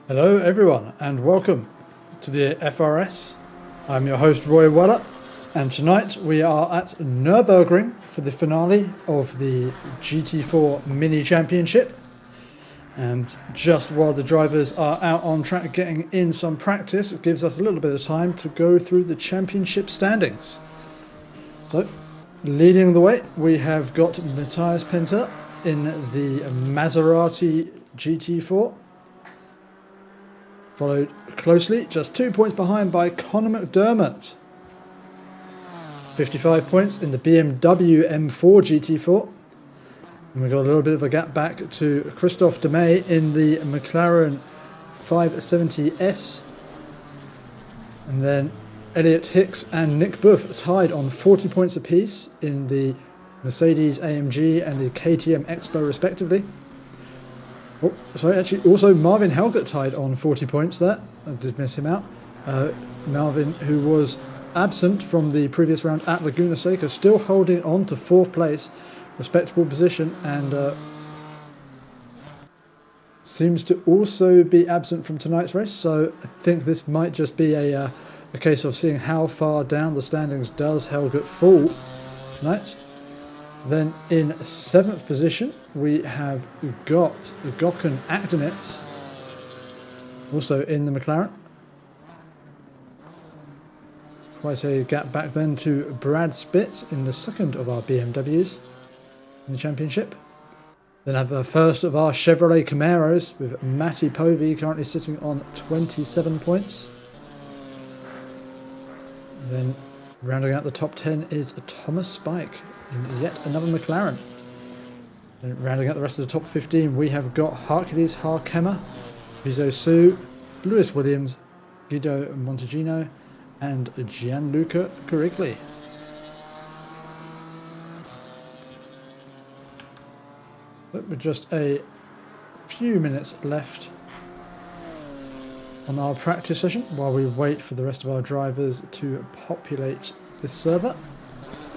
Hello everyone and welcome to the FRS. I'm your host Roy Weller, and tonight we are at Nurburgring for the finale of the GT4 Mini Championship. And just while the drivers are out on track getting in some practice, it gives us a little bit of time to go through the championship standings. So, leading the way, we have got Matthias Pentela in the Maserati GT4. Followed closely, just 2 points behind, by Conor McDermott. 55 points in the BMW M4 GT4. And we've got a little bit of a gap back to Christophe Demey in the McLaren 570S. And then Elliot Hicks and Nick Buff tied on 40 points apiece in the Mercedes AMG and the KTM Expo respectively. Oh, sorry, actually, also Marvin Helgert tied on 40 points there. I did miss him out. Marvin, who was absent from the previous round at Laguna Seca, still holding on to 4th place, respectable position, and seems to also be absent from tonight's race. So I think this might just be a case of seeing how far down the standings does Helgert fall tonight. Then in 7th position, we have got Gökhan Akdeniz, also in the McLaren. Quite a gap back then to Brad Spitt in the 2nd of our BMWs in the championship. Then have the first of our Chevrolet Camaros with Matti Povey currently sitting on 27 points. Then rounding out the top 10 is Thomas Spike in yet another McLaren. And rounding out the rest of the top 15, we have got Hercules Harkema, Vizo Su, Lewis Williams, Guido Montegino, and Gianluca Carigli. But with just a few minutes left on our practice session, while we wait for the rest of our drivers to populate this server,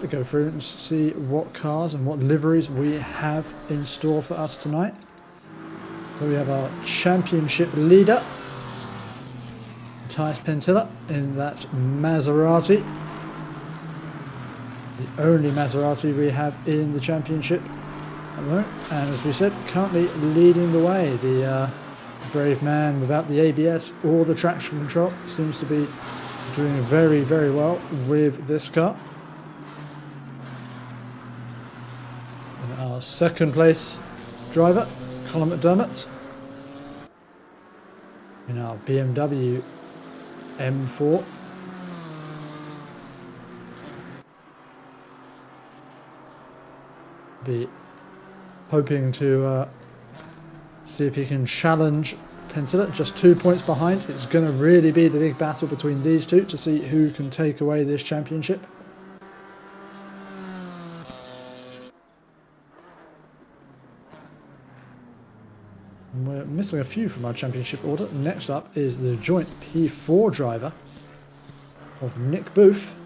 we go through and see what cars and what liveries we have in store for us tonight. So we have our championship leader, Matthias Pentela, in that Maserati. The only Maserati we have in the championship at the moment. And as we said, currently leading the way. The brave man without the ABS or the traction control seems to be doing very, very well with this car. Our 2nd place driver, Conor McDermott, in our BMW M4. Be hoping to see if he can challenge Pentela, just 2 points behind. It's going to really be the big battle between these two to see who can take away this championship. We're missing a few from our championship order. Next up is the joint P4 driver of Nick Booth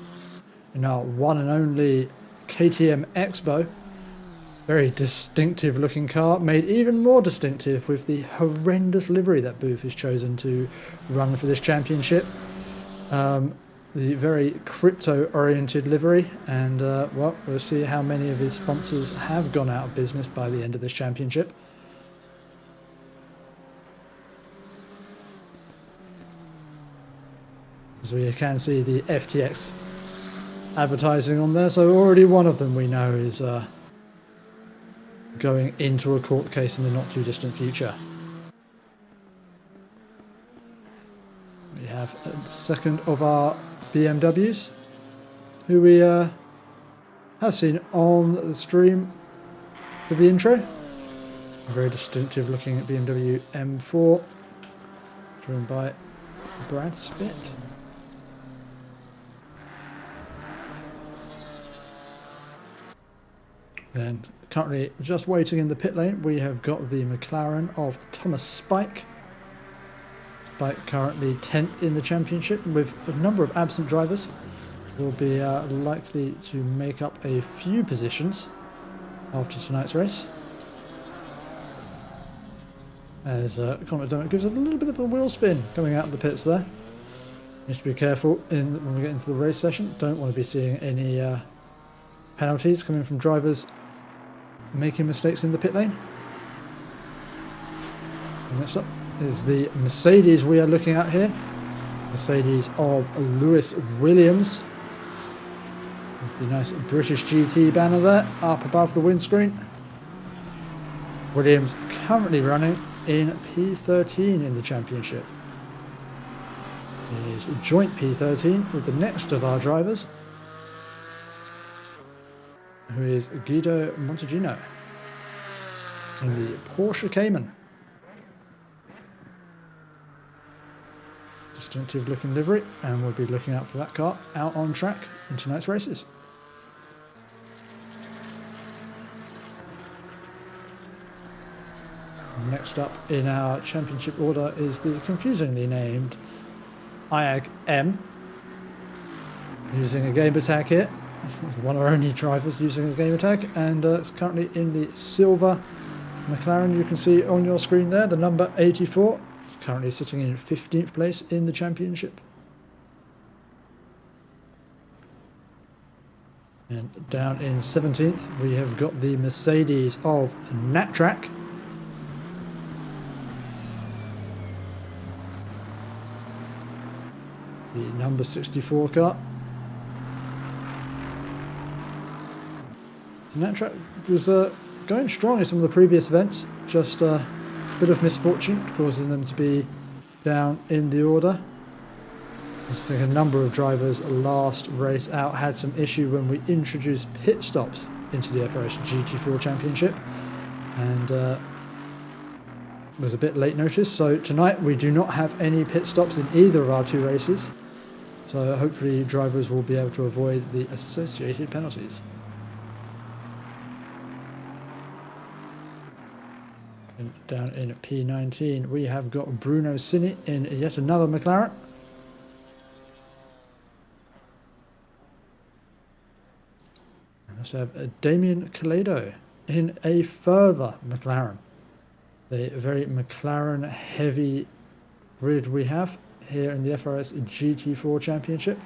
in our one and only KTM Expo. Very distinctive looking car, made even more distinctive with the horrendous livery that Booth has chosen to run for this championship. The very crypto oriented livery, and well, we'll see how many of his sponsors have gone out of business by the end of this championship. As we can see the FTX advertising on there, so already one of them we know is going into a court case in the not too distant future. We have a 2nd of our BMWs, who we have seen on the stream for the intro. A very distinctive looking BMW M4, driven by Brad Spitt. Then, currently just waiting in the pit lane, we have got the McLaren of Thomas Spike. Spike currently 10th in the championship, with a number of absent drivers. Will be likely to make up a few positions after tonight's race. As Conor McDermott gives it a little bit of a wheel spin coming out of the pits there. Needs to be careful when we get into the race session. Don't want to be seeing any penalties coming from drivers making mistakes in the pit lane. And next up is the Mercedes we are looking at here. Mercedes of Lewis Williams. With the nice British GT banner there up above the windscreen. Williams currently running in P13 in the championship. It is a joint P13 with the next of our drivers, who is Guido Montegino in the Porsche Cayman. Distinctive looking livery, and we'll be looking out for that car out on track in tonight's races. Next up in our championship order is the confusingly named IAG M, using a gamer tag here. It's one of our only drivers using a gamer tag, and it's currently in the silver McLaren. You can see on your screen there the number 84. It's currently sitting in 15th place in the championship. And down in 17th we have got the Mercedes of Nattrack. The number 64 car. So Nattrack was going strong in some of the previous events, just a bit of misfortune causing them to be down in the order. I think a number of drivers last race out had some issue when we introduced pit stops into the FRS GT4 Championship, and it was a bit late notice. So tonight we do not have any pit stops in either of our two races, so hopefully drivers will be able to avoid the associated penalties. And down in P19 we have got Bruno Cini in yet another McLaren. And also have Damien Calado in a further McLaren. The very McLaren heavy grid we have here in the FRS GT4 Championship.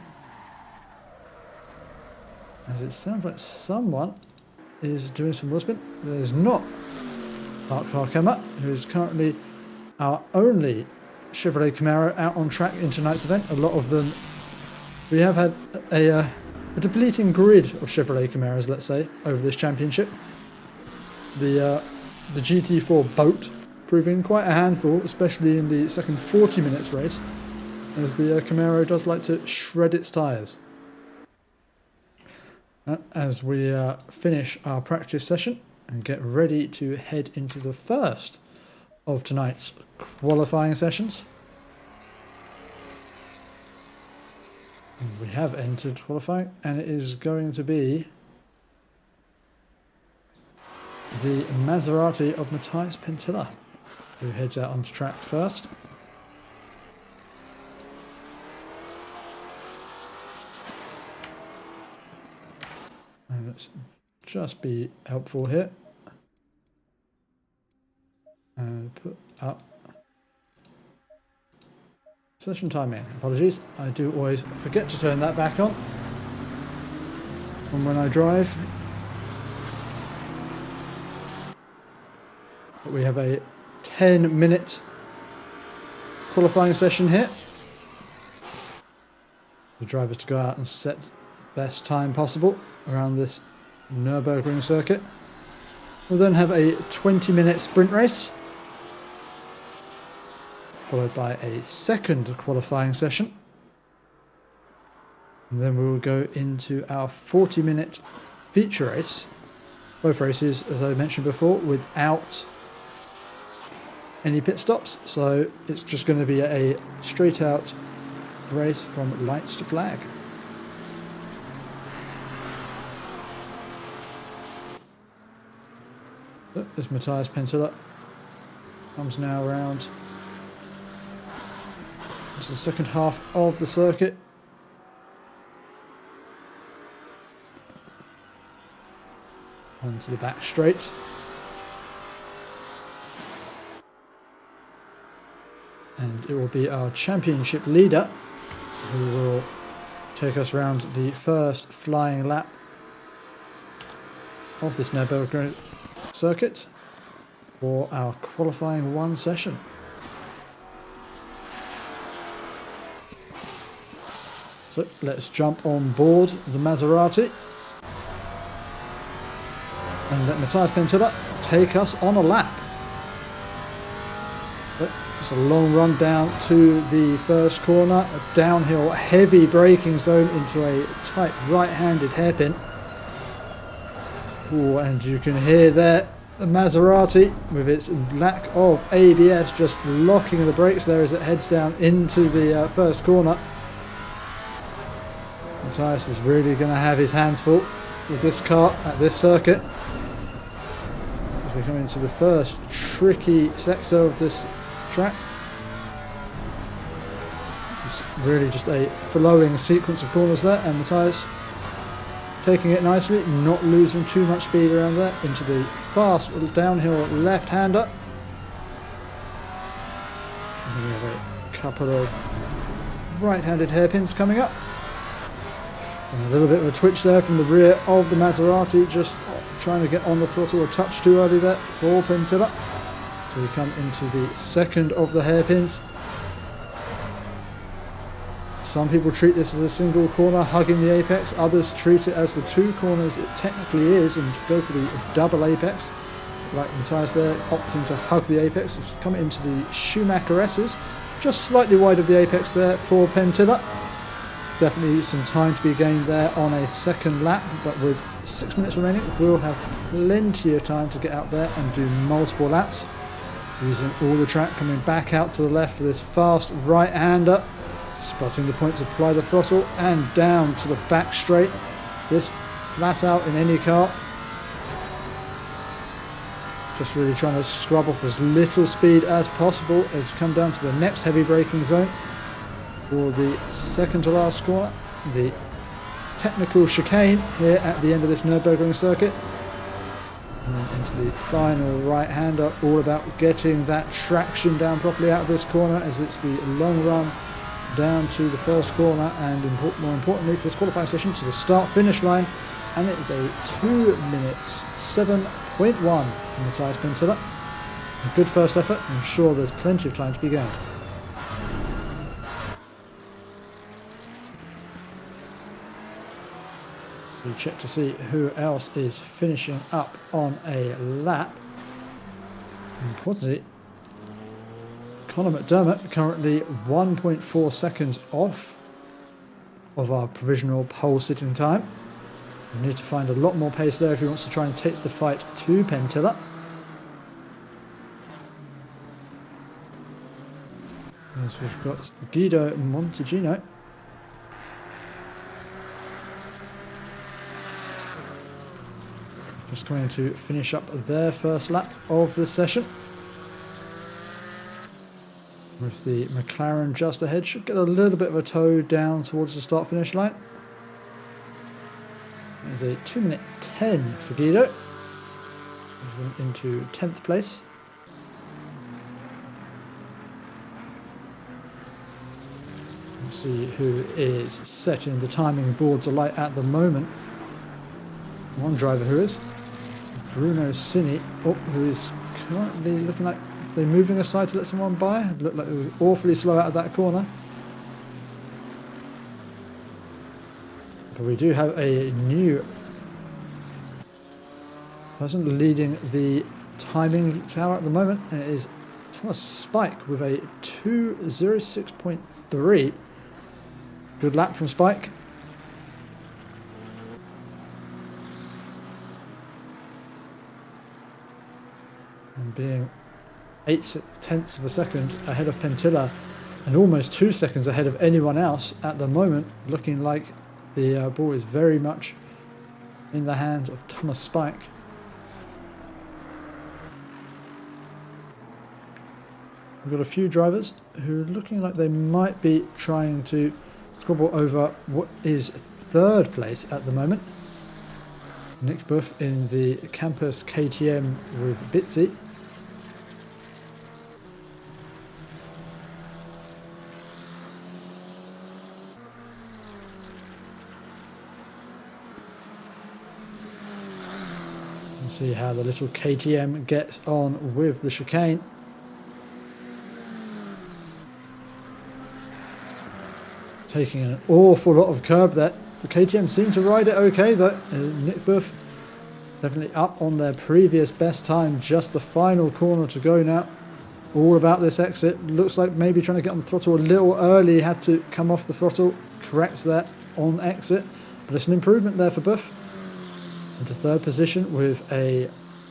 As it sounds like someone is doing some wheel spin. There's not Mark Harkemmer, who is currently our only Chevrolet Camaro out on track in tonight's event. A lot of them, we have had a depleting grid of Chevrolet Camaros, let's say, over this championship. The GT4 boat proving quite a handful, especially in the second 40 minutes race, as the Camaro does like to shred its tyres. As we finish our practice session and get ready to head into the first of tonight's qualifying sessions. And we have entered qualifying, and it is going to be the Maserati of Matthias Pentilla, who heads out onto track first. And let's just be helpful here and put up session timing. Apologies, I do always forget to turn that back on when I drive. But we have a 10-minute qualifying session here. The drivers to go out and set the best time possible around this Nurburgring circuit. We'll then have a 20-minute sprint race, followed by a second qualifying session. And then we will go into our 40-minute feature race. Both races, as I mentioned before, without any pit stops. So it's just going to be a straight out race from lights to flag. As Matthias Pentilla comes now around to the second half of the circuit. Onto the back straight. And it will be our championship leader who will take us around the first flying lap of this Nurburgring circuit for our qualifying one session. So let's jump on board the Maserati and let Matthias Pentila take us on a lap. It's a long run down to the first corner, a downhill heavy braking zone into a tight right-handed hairpin. Ooh, and you can hear there the Maserati with its lack of ABS just locking the brakes there as it heads down into the first corner. Matthias is really going to have his hands full with this car at this circuit as we come into the first tricky sector of this track. It's really just a flowing sequence of corners there, and Matthias taking it nicely, not losing too much speed around there, into the fast little downhill left-hander. And we have a couple of right-handed hairpins coming up. And a little bit of a twitch there from the rear of the Maserati, just trying to get on the throttle a touch too early there for Pentila. So we come into the second of the hairpins. Some people treat this as a single corner hugging the apex, others treat it as the two corners it technically is and go for the double apex. Like Matthias there, opting to hug the apex. It's come into the Schumacher S's, just slightly wide of the apex there for Pentila. Definitely some time to be gained there on a second lap, but with 6 minutes remaining we'll have plenty of time to get out there and do multiple laps, using all the track coming back out to the left for this fast right-hander. Spotting the point to apply the throttle and down to the back straight. This flat out in any car. Just really trying to scrub off as little speed as possible as you come down to the next heavy braking zone for the second to last corner. The technical chicane here at the end of this Nurburgring circuit. And then into the final right-hander, all about getting that traction down properly out of this corner as it's the long run down to the first corner and more importantly for this qualifying session to the start-finish line, and it is a 2 minutes 7.1 from Matthias Pentila. A good first effort. I'm sure there's plenty of time to be gained. We check to see who else is finishing up on a lap. Importantly, Conor McDermott currently 1.4 seconds off of our provisional pole sitting time. We need to find a lot more pace there if he wants to try and take the fight to Pentila. As we've got Guido Montegino. Just coming to finish up their first lap of the session. With the McLaren just ahead, should get a little bit of a toe down towards the start-finish line. There's a 2 minute 10 for Guido. Into 10th place. Let's see who is setting the timing boards alight at the moment. One driver who is Bruno Cini, who is currently looking like they're moving aside to let someone by. Looked like it was awfully slow out of that corner. But we do have a new person leading the timing tower at the moment, and it is Thomas Spike with a 2:06.3. Good lap from Spike. And being 0.8 of a second ahead of Pentila and almost 2 seconds ahead of anyone else at the moment, looking like the ball is very much in the hands of Thomas Spike. We've got a few drivers who are looking like they might be trying to squabble over what is third place at the moment. Nick Buff in the Campus KTM with Bitsy. See how the little KTM gets on with the chicane. Taking an awful lot of curb there. The KTM seemed to ride it okay though. Nick Buff definitely up on their previous best time. Just the final corner to go now. All about this exit. Looks like maybe trying to get on the throttle a little early. Had to come off the throttle. Corrects that on exit. But it's an improvement there for Buff. Into third position with a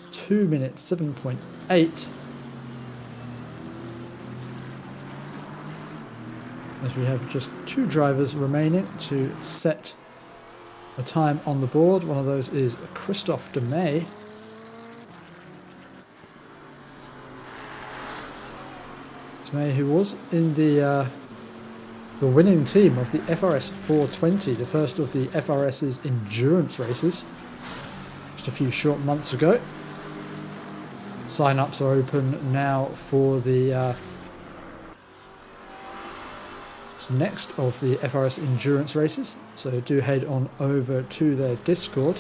2 minute 7.8. As we have just 2 drivers remaining to set a time on the board. One of those is Christophe Demey. Demey, who was in the winning team of the FRS 420, the first of the FRS's endurance races, just a few short months ago. Sign-ups are open now for the next of the FRS endurance races, so do head on over to their Discord.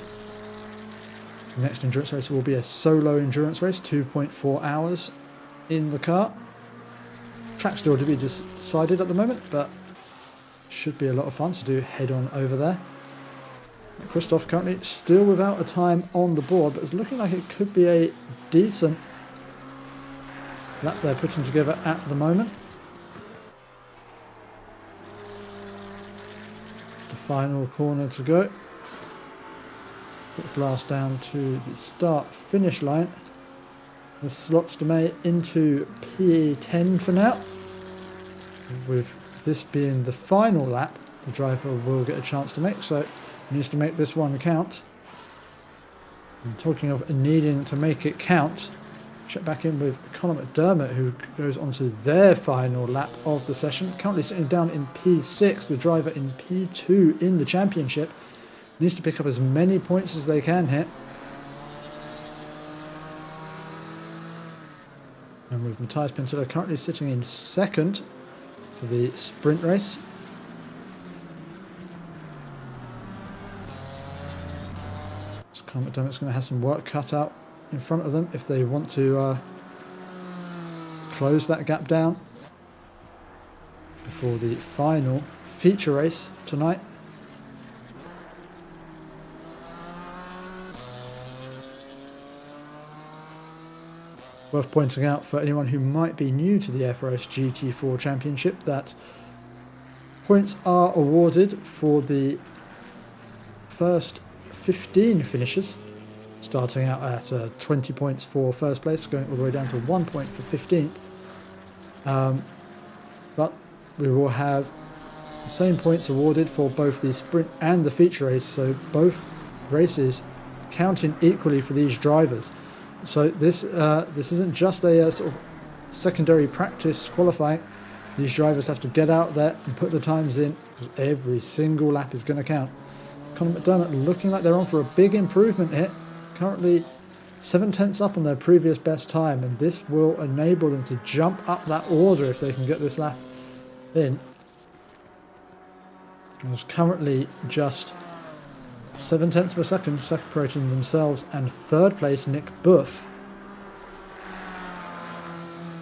The next endurance race will be a solo endurance race, 2.4 hours in the car. Track still to be decided at the moment, but should be a lot of fun, so do head on over there. Christophe currently still without a time on the board, but it's looking like it could be a decent lap they're putting together at the moment. Final corner to go. Quick blast down to the start finish line. This slots Demey into P10 for now. With this being the final lap, the driver will get a chance to make, so he needs to make this one count. And talking of needing to make it count, check back in with Conor McDermott, who goes on to their final lap of the session. Currently sitting down in P6, the driver in P2 in the championship. Needs to pick up as many points as they can here. And with Matthias Pentilla currently sitting in second for the sprint race. So Conor McDermott's going to have some work cut out in front of them if they want to close that gap down before the final feature race tonight. Worth pointing out for anyone who might be new to the FRS GT4 Championship that points are awarded for the first 15 finishers, starting out at 20 points for first place, going all the way down to 1 point for 15th. But we will have the same points awarded for both the sprint and the feature race, so both races counting equally for these drivers. So this isn't just a sort of secondary practice qualifying. These drivers have to get out there and put the times in, because every single lap is going to count. Conor McDermott looking like they're on for a big improvement here. Currently 7/10 up on their previous best time, and this will enable them to jump up that order if they can get this lap in. There's currently just 7/10 of a second separating themselves and third place Nick Buff.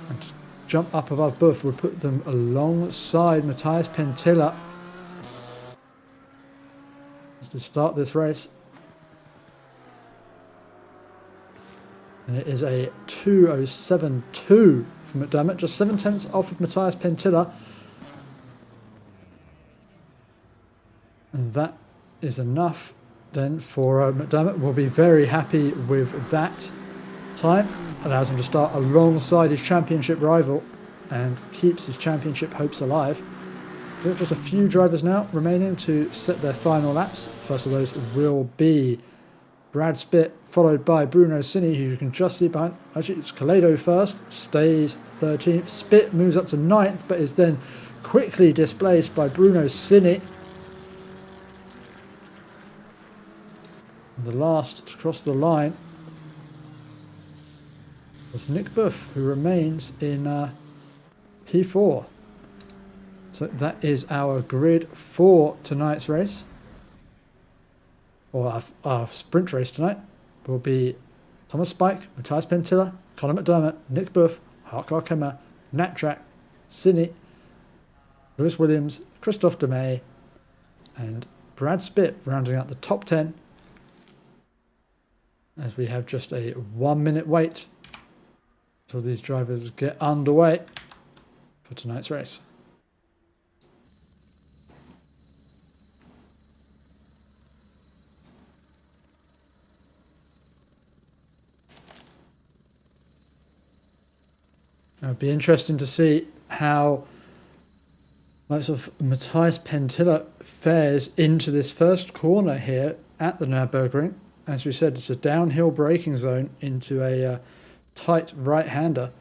And to jump up above Buff would put them alongside Matthias Pentilla as they start this race. And it is a 2:07.2 from McDermott, just 7/10 off of Matthias Pentilla. And that is enough then for McDermott. Will be very happy with that time. Allows him to start alongside his championship rival and keeps his championship hopes alive. We have just a few drivers now remaining to set their final laps. First of those will be Brad Spitt, followed by Bruno Cini, who you can just see behind. Actually, it's Kaleido first, stays 13th. Spitt moves up to 9th, but is then quickly displaced by Bruno Cini. And the last to cross the line was Nick Buff, who remains in P4. So that is our grid for tonight's race. Or our sprint race tonight will be Thomas Spike, Matthias Pentilla, Conor McDermott, Nick Buff, Harkar Kemmer, Nat Track, Sidney, Lewis Williams, Christophe Demey, and Brad Spitt rounding out the top 10, as we have just a 1 minute wait until these drivers get underway for tonight's race. It'll be interesting to see how lots of Matthias Pentilla fares into this first corner here at the Nurburgring. As we said, it's a downhill braking zone into a tight right-hander.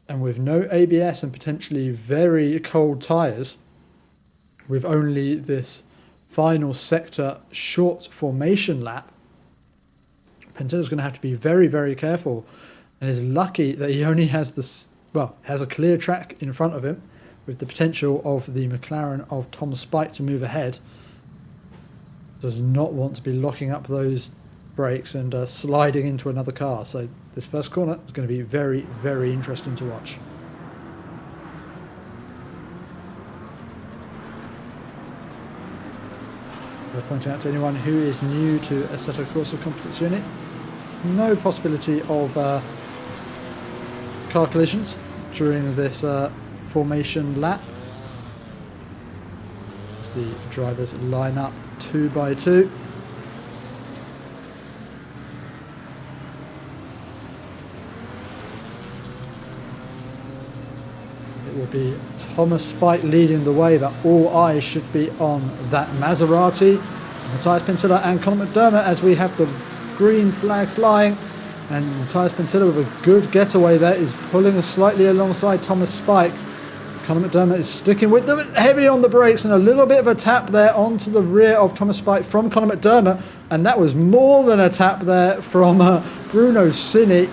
And with no ABS and potentially very cold tyres, with only this final sector short formation lap, Pentilla's going to have to be very, very careful. And is lucky that he only has this, well, has a clear track in front of him, with the potential of the McLaren of Tom Spike to move ahead. Does not want to be locking up those brakes and sliding into another car. So this first corner is going to be very, very interesting to watch. Worth pointing out to anyone who is new to Assetto Corsa Competizione, no possibility of car collisions during this formation lap, as the drivers line up 2 by 2. It will be Thomas Spike leading the way, but all eyes should be on that Maserati, Matthias Pentilla and Conor McDermott, as we have the green flag flying. And Matthias Pentilla, with a good getaway there, is pulling slightly alongside Thomas Spike. Conor McDermott is sticking with them, heavy on the brakes, and a little bit of a tap there onto the rear of Thomas Spike from Conor McDermott. And that was more than a tap there from Bruno Cini.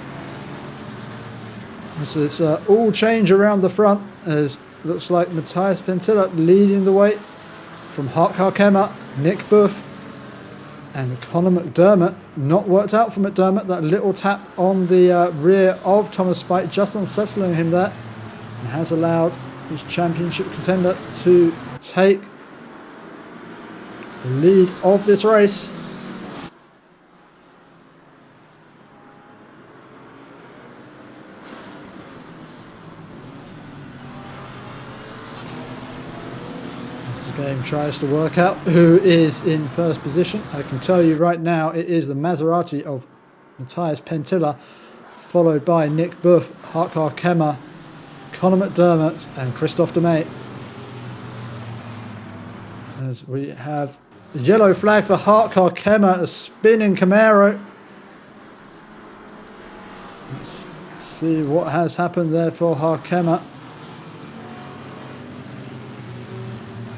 So it's all change around the front, as it looks like Matthias Pentilla leading the way from Harkar Kemmer, Nick Buff, and Conor McDermott. Not worked out for McDermott, that little tap on the rear of Thomas Spike, just unsettling him there, and has allowed his championship contender to take the lead of this race. The game tries to work out who is in first position. I can tell you right now, it is the Maserati of Matthias Pentilla, followed by Nick Buff, Harkar Kemmer, Conor McDermott and Christophe Demey. As we have the yellow flag for Harkar Kemmer, a spinning Camaro. Let's see what has happened there for Harkar Kemmer.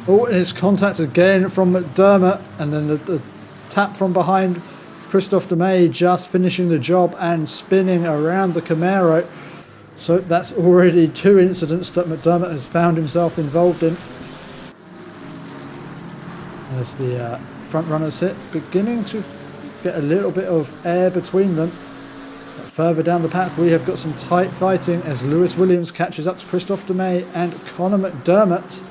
Oh, and it's contact again from McDermott, and then the tap from behind Christophe Demey, just finishing the job and spinning around the Camaro. So that's already 2 incidents that McDermott has found himself involved in. As the front runners hit, beginning to get a little bit of air between them. But further down the pack, we have got some tight fighting as Lewis Williams catches up to Christophe Demey and Conor McDermott.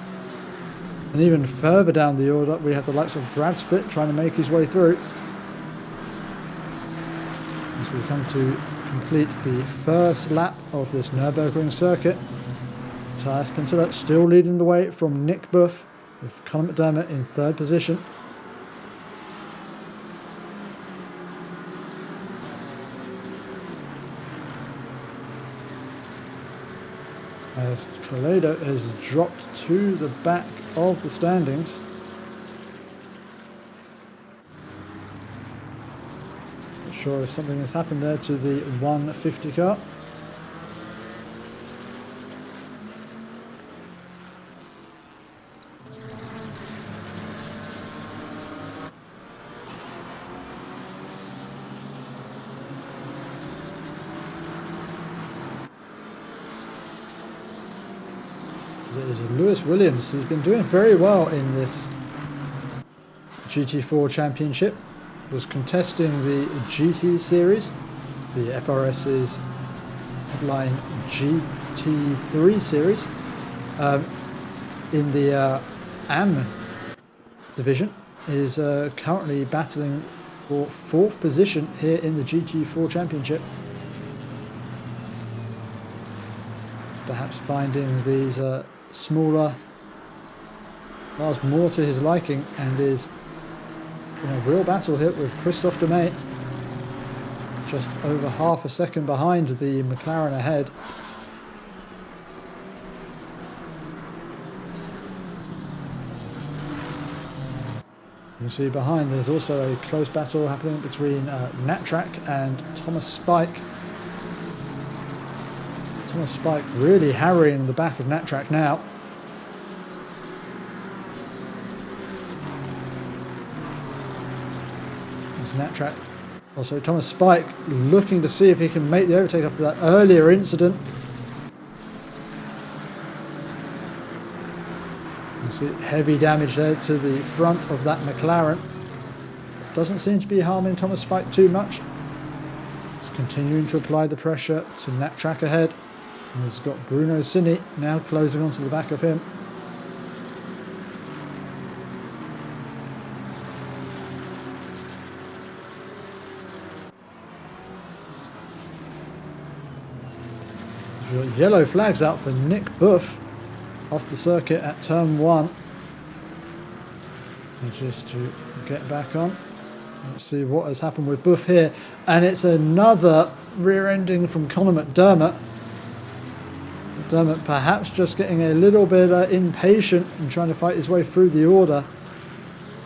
And even further down the order, we have the likes of Brad Spitt trying to make his way through. As we come to complete the first lap of this Nurburgring circuit, Matthias Pentilla still leading the way from Nick Buff, with Conor McDermott in third position. As Toledo has dropped to the back of the standings. Not sure if something has happened there to the 150 car. It is Lewis Williams, who's been doing very well in this GT4 Championship. was contesting the GT Series, the FRS's headline GT4 Series, in the AM division, is currently battling for 4th position here in the GT4 Championship. Perhaps finding these smaller cars more to his liking, and is in a real battle here with Christophe Demey, just over half a second behind the McLaren ahead. You see behind there's also a close battle happening between Nattrack and Thomas Spike. Thomas Spike really harrying the back of Nattrack now. There's Nattrack. Also Thomas Spike looking to see if he can make the overtake after that earlier incident. You see heavy damage there to the front of that McLaren. Doesn't seem to be harming Thomas Spike too much. It's continuing to apply the pressure to Nattrack ahead. And he's got Bruno Cini now closing onto the back of him. Yellow flags out for Nick Buff off the circuit at turn 1. And just to get back on, let's see what has happened with Buff here. And it's another rear ending from Conor McDermott. McDermott perhaps just getting a little bit impatient and trying to fight his way through the order.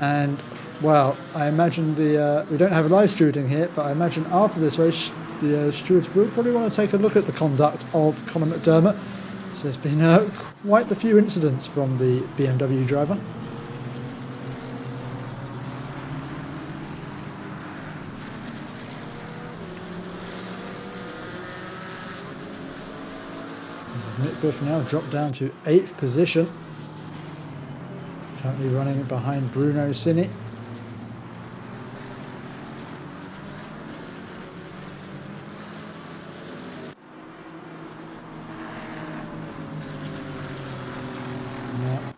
And, well, I imagine we don't have live shooting here, but I imagine after this race, the stewards will probably want to take a look at the conduct of Conor McDermott. So there's been quite the few incidents from the BMW driver. Nick Buff now dropped down to 8th position. Currently running behind Bruno Cini. Now,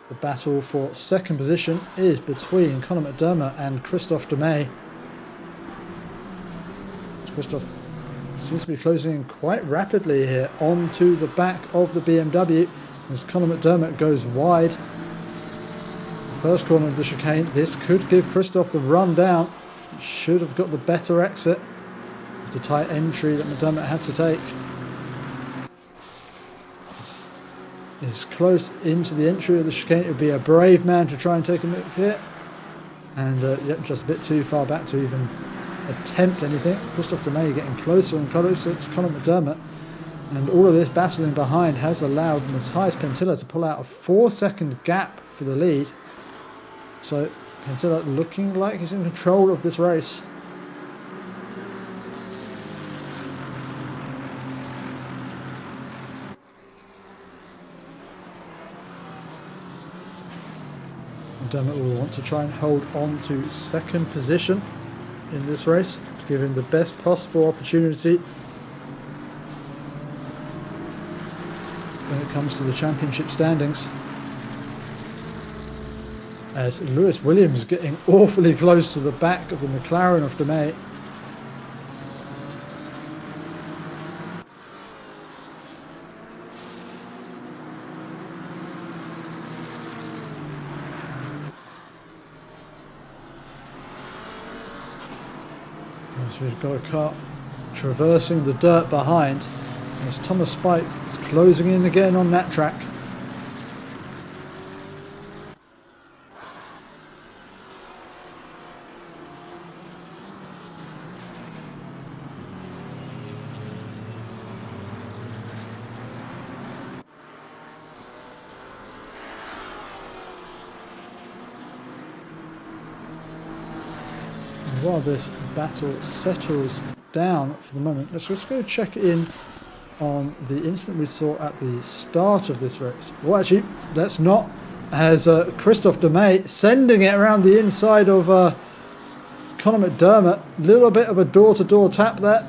the battle for 2nd position is between Conor McDermott and Christophe Demey. Christophe seems to be closing in quite rapidly here onto the back of the BMW as Conor McDermott goes wide. The first corner of the chicane, this could give Christophe the run down. He should have got the better exit of the tight entry that McDermott had to take. He's close into the entry of the chicane. It would be a brave man to try and take a move here. And yep, just a bit too far back to even attempt anything. Christophe Demey getting closer and closer to Conor McDermott, and all of this battling behind has allowed Matthias Pentilla to pull out a 4-second gap for the lead. So Pentilla looking like he's in control of this race. McDermott will want to try and hold on to 2nd position in this race to give him the best possible opportunity when it comes to the championship standings. As Lewis Williams getting awfully close to the back of the McLaren of Demey. So we've got a car traversing the dirt behind as Thomas Spike is closing in again on that track. While this battle settles down for the moment, let's just go check in on the incident we saw at the start of this race. Well, actually, let's not, as Christophe Demey sending it around the inside of Conor McDermott, a little bit of a door-to-door tap there.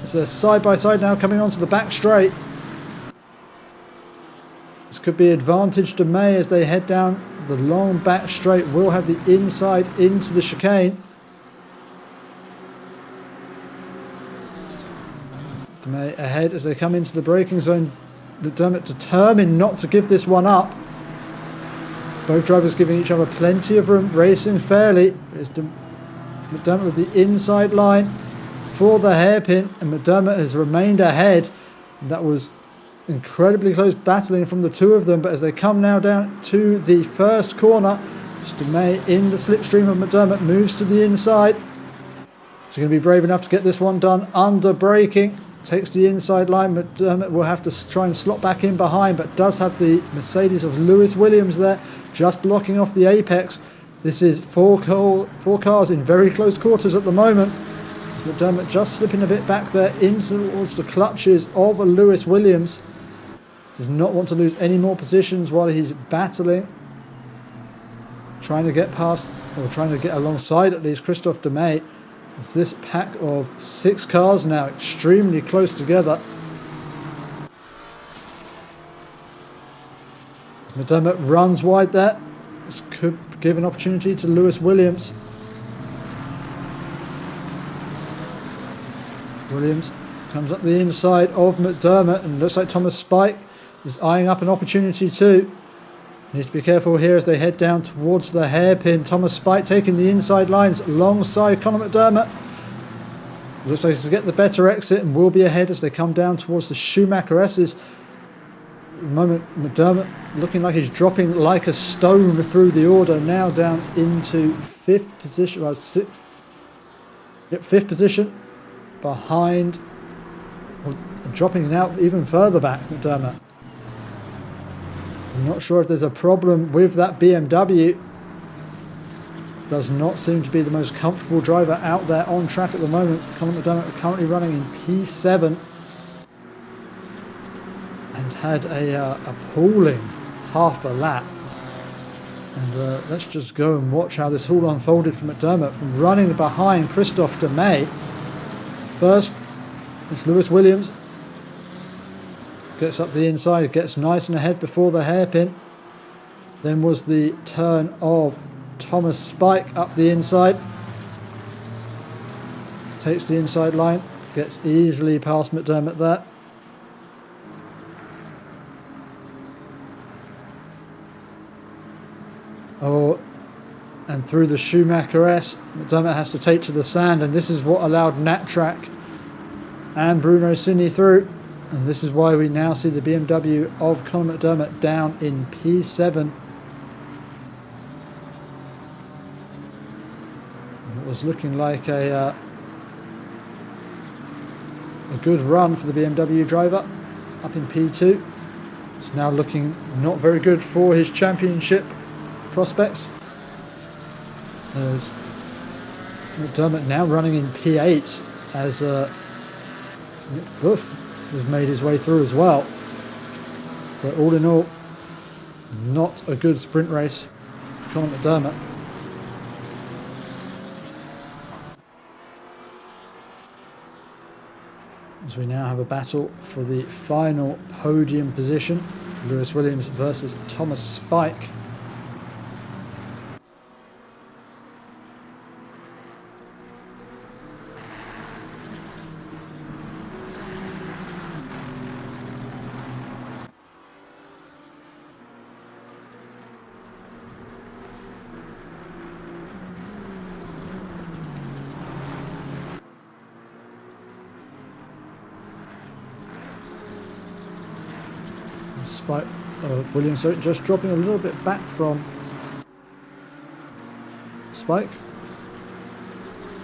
It's a side-by-side now coming onto the back straight. This could be advantage to May as they head down the long back straight. Will have the inside into the chicane. May ahead as they come into the braking zone. McDermott determined not to give this one up. Both drivers giving each other plenty of room, racing fairly. It's McDermott with the inside line for the hairpin, and McDermott has remained ahead. That was incredibly close battling from the two of them, but as they come now down to the first corner, Mr. May in the slipstream of McDermott moves to the inside. He's going to be brave enough to get this one done under braking. Takes the inside line. McDermott will have to try and slot back in behind, but does have the Mercedes of Lewis Williams there, just blocking off the apex. This is four cars in very close quarters at the moment. As McDermott just slipping a bit back there into towards the clutches of a Lewis Williams. Does not want to lose any more positions while he's battling. Trying to get past, or trying to get alongside at least, Christophe Demey. It's this pack of 6 cars now, extremely close together. McDermott runs wide there. This could give an opportunity to Lewis Williams. Williams comes up the inside of McDermott, and looks like Thomas Spike is eyeing up an opportunity too. Needs to be careful here as they head down towards the hairpin. Thomas Spike taking the inside lines alongside Conor McDermott. Looks like he's to get the better exit and will be ahead as they come down towards the Schumacher S's. At the moment, McDermott looking like he's dropping like a stone through the order. Now down into 5th position. Well, 6th. Yep, 5th position behind. Well, dropping now even further back, McDermott. I'm not sure if there's a problem with that BMW. Does not seem to be the most comfortable driver out there on track at the moment. Conor McDermott currently running in P7 and had a appalling half a lap. And let's just go and watch how this all unfolded for McDermott from running behind Christophe Demey. First, it's Lewis Williams. Gets up the inside, gets nice and ahead before the hairpin. Then was the turn of Thomas Spike up the inside. Takes the inside line, gets easily past McDermott there. Oh, and through the Schumacher S, McDermott has to take to the sand, and this is what allowed Nattrack and Bruno Cini through. And this is why we now see the BMW of Conor McDermott down in P7. It was looking like a good run for the BMW driver up in P2. It's now looking not very good for his championship prospects. There's McDermott now running in P8 as Nick Buff has made his way through as well. So all in all, not a good sprint race for Conor McDermott. As we now have a battle for the final podium position, Lewis Williams versus Thomas Spike. Spike, Williams just dropping a little bit back from Spike.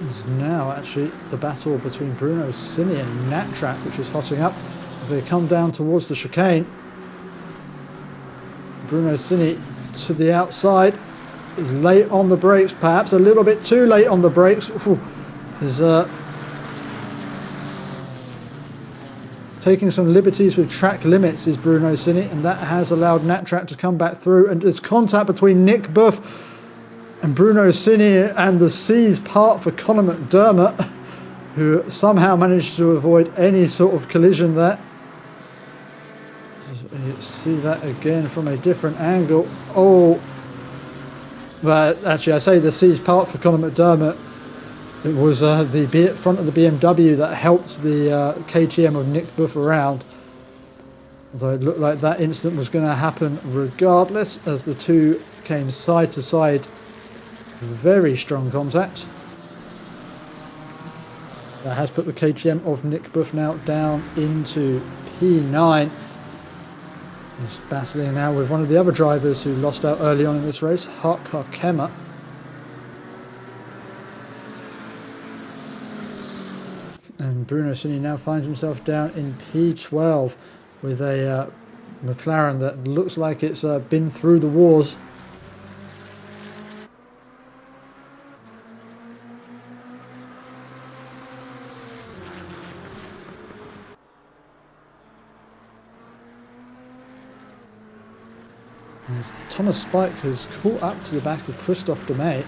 It's now actually the battle between Bruno Cini and Nattrack, which is hotting up as they come down towards the chicane. Bruno Cini to the outside, is late on the brakes, perhaps a little bit too late on the brakes. There's taking some liberties with track limits is Bruno Cini, and that has allowed Nattrack to come back through, and there's contact between Nick Buff And Bruno Cini and the C's part for Conor McDermott, who somehow managed to avoid any sort of collision there. See that again from a different angle. Oh, but actually I say the C's part for Conor McDermott. It was the front of the BMW that helped the KTM of Nick Buff around. Although it looked like that incident was going to happen regardless, as the two came side to side. Very strong contact. That has put the KTM of Nick Buff now down into P9. He's battling now with one of the other drivers who lost out early on in this race, Hak Hakema. And Bruno Cini now finds himself down in P12 with a McLaren that looks like it's been through the wars. As Thomas Spike has caught up to the back of Christophe Demey.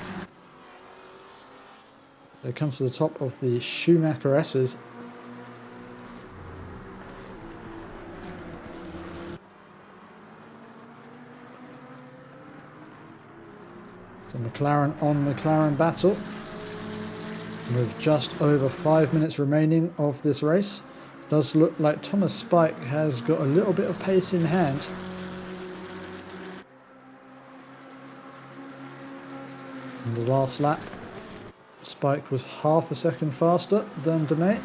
It comes to the top of the Schumacher S's. So McLaren on McLaren battle. With just over 5 minutes remaining of this race. Does look like Thomas Spike has got a little bit of pace in hand. In the last lap, Spike was half a second faster than Demey.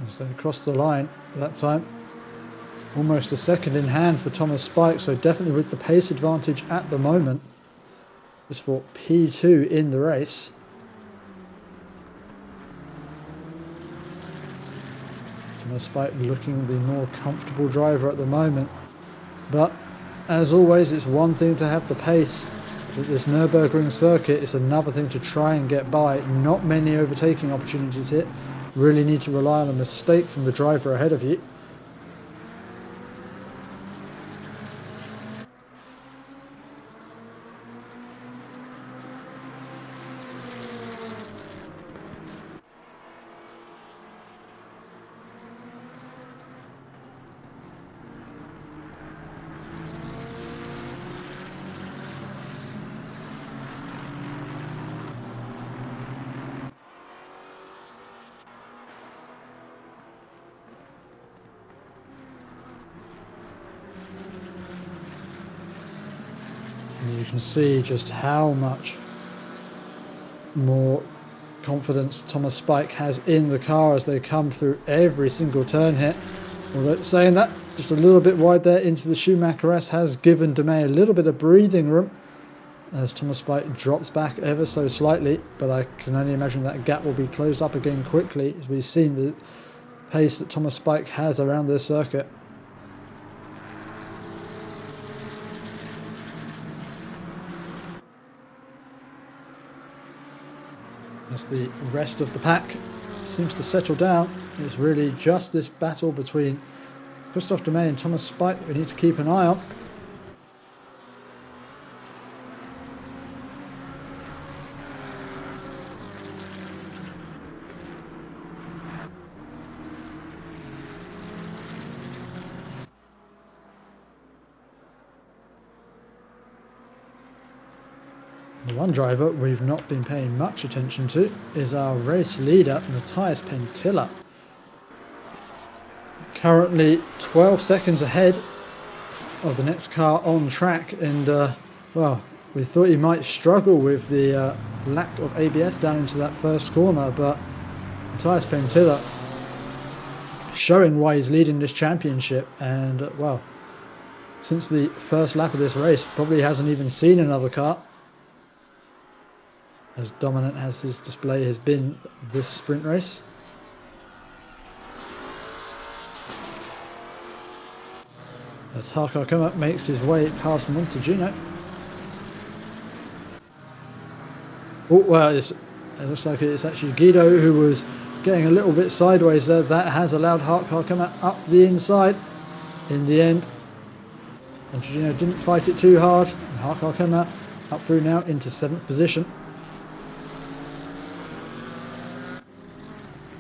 As they crossed the line that time, almost a second in hand for Thomas Spike, so definitely with the pace advantage at the moment. Just for P2 in the race. Thomas Spike looking the more comfortable driver at the moment. But as always, it's one thing to have the pace. But at this Nurburgring circuit, it's another thing to try and get by. Not many overtaking opportunities here. Really need to rely on a mistake from the driver ahead of you. And you can see just how much more confidence Thomas Spike has in the car as they come through every single turn here. Although saying that, just a little bit wide there into the Schumacher S has given Demey a little bit of breathing room as Thomas Spike drops back ever so slightly, but I can only imagine that gap will be closed up again quickly as we've seen the pace that Thomas Spike has around this circuit. As the rest of the pack seems to settle down, it's really just this battle between Christophe Demey and Thomas Spike that we need to keep an eye on. The one driver we've not been paying much attention to is our race leader, Matthias Pentilla. Currently 12 seconds ahead of the next car on track, and well, we thought he might struggle with the lack of ABS down into that first corner, but Matthias Pentilla showing why he's leading this championship, and well, since the first lap of this race probably hasn't even seen another car. As dominant as his display has been this sprint race. As Hak Hakema makes his way past Montegino. Oh, well, it looks like it's actually Guido who was getting a little bit sideways there. That has allowed Harkar come up the inside in the end. And Montegino didn't fight it too hard. And Harkar came up through now into 7th position.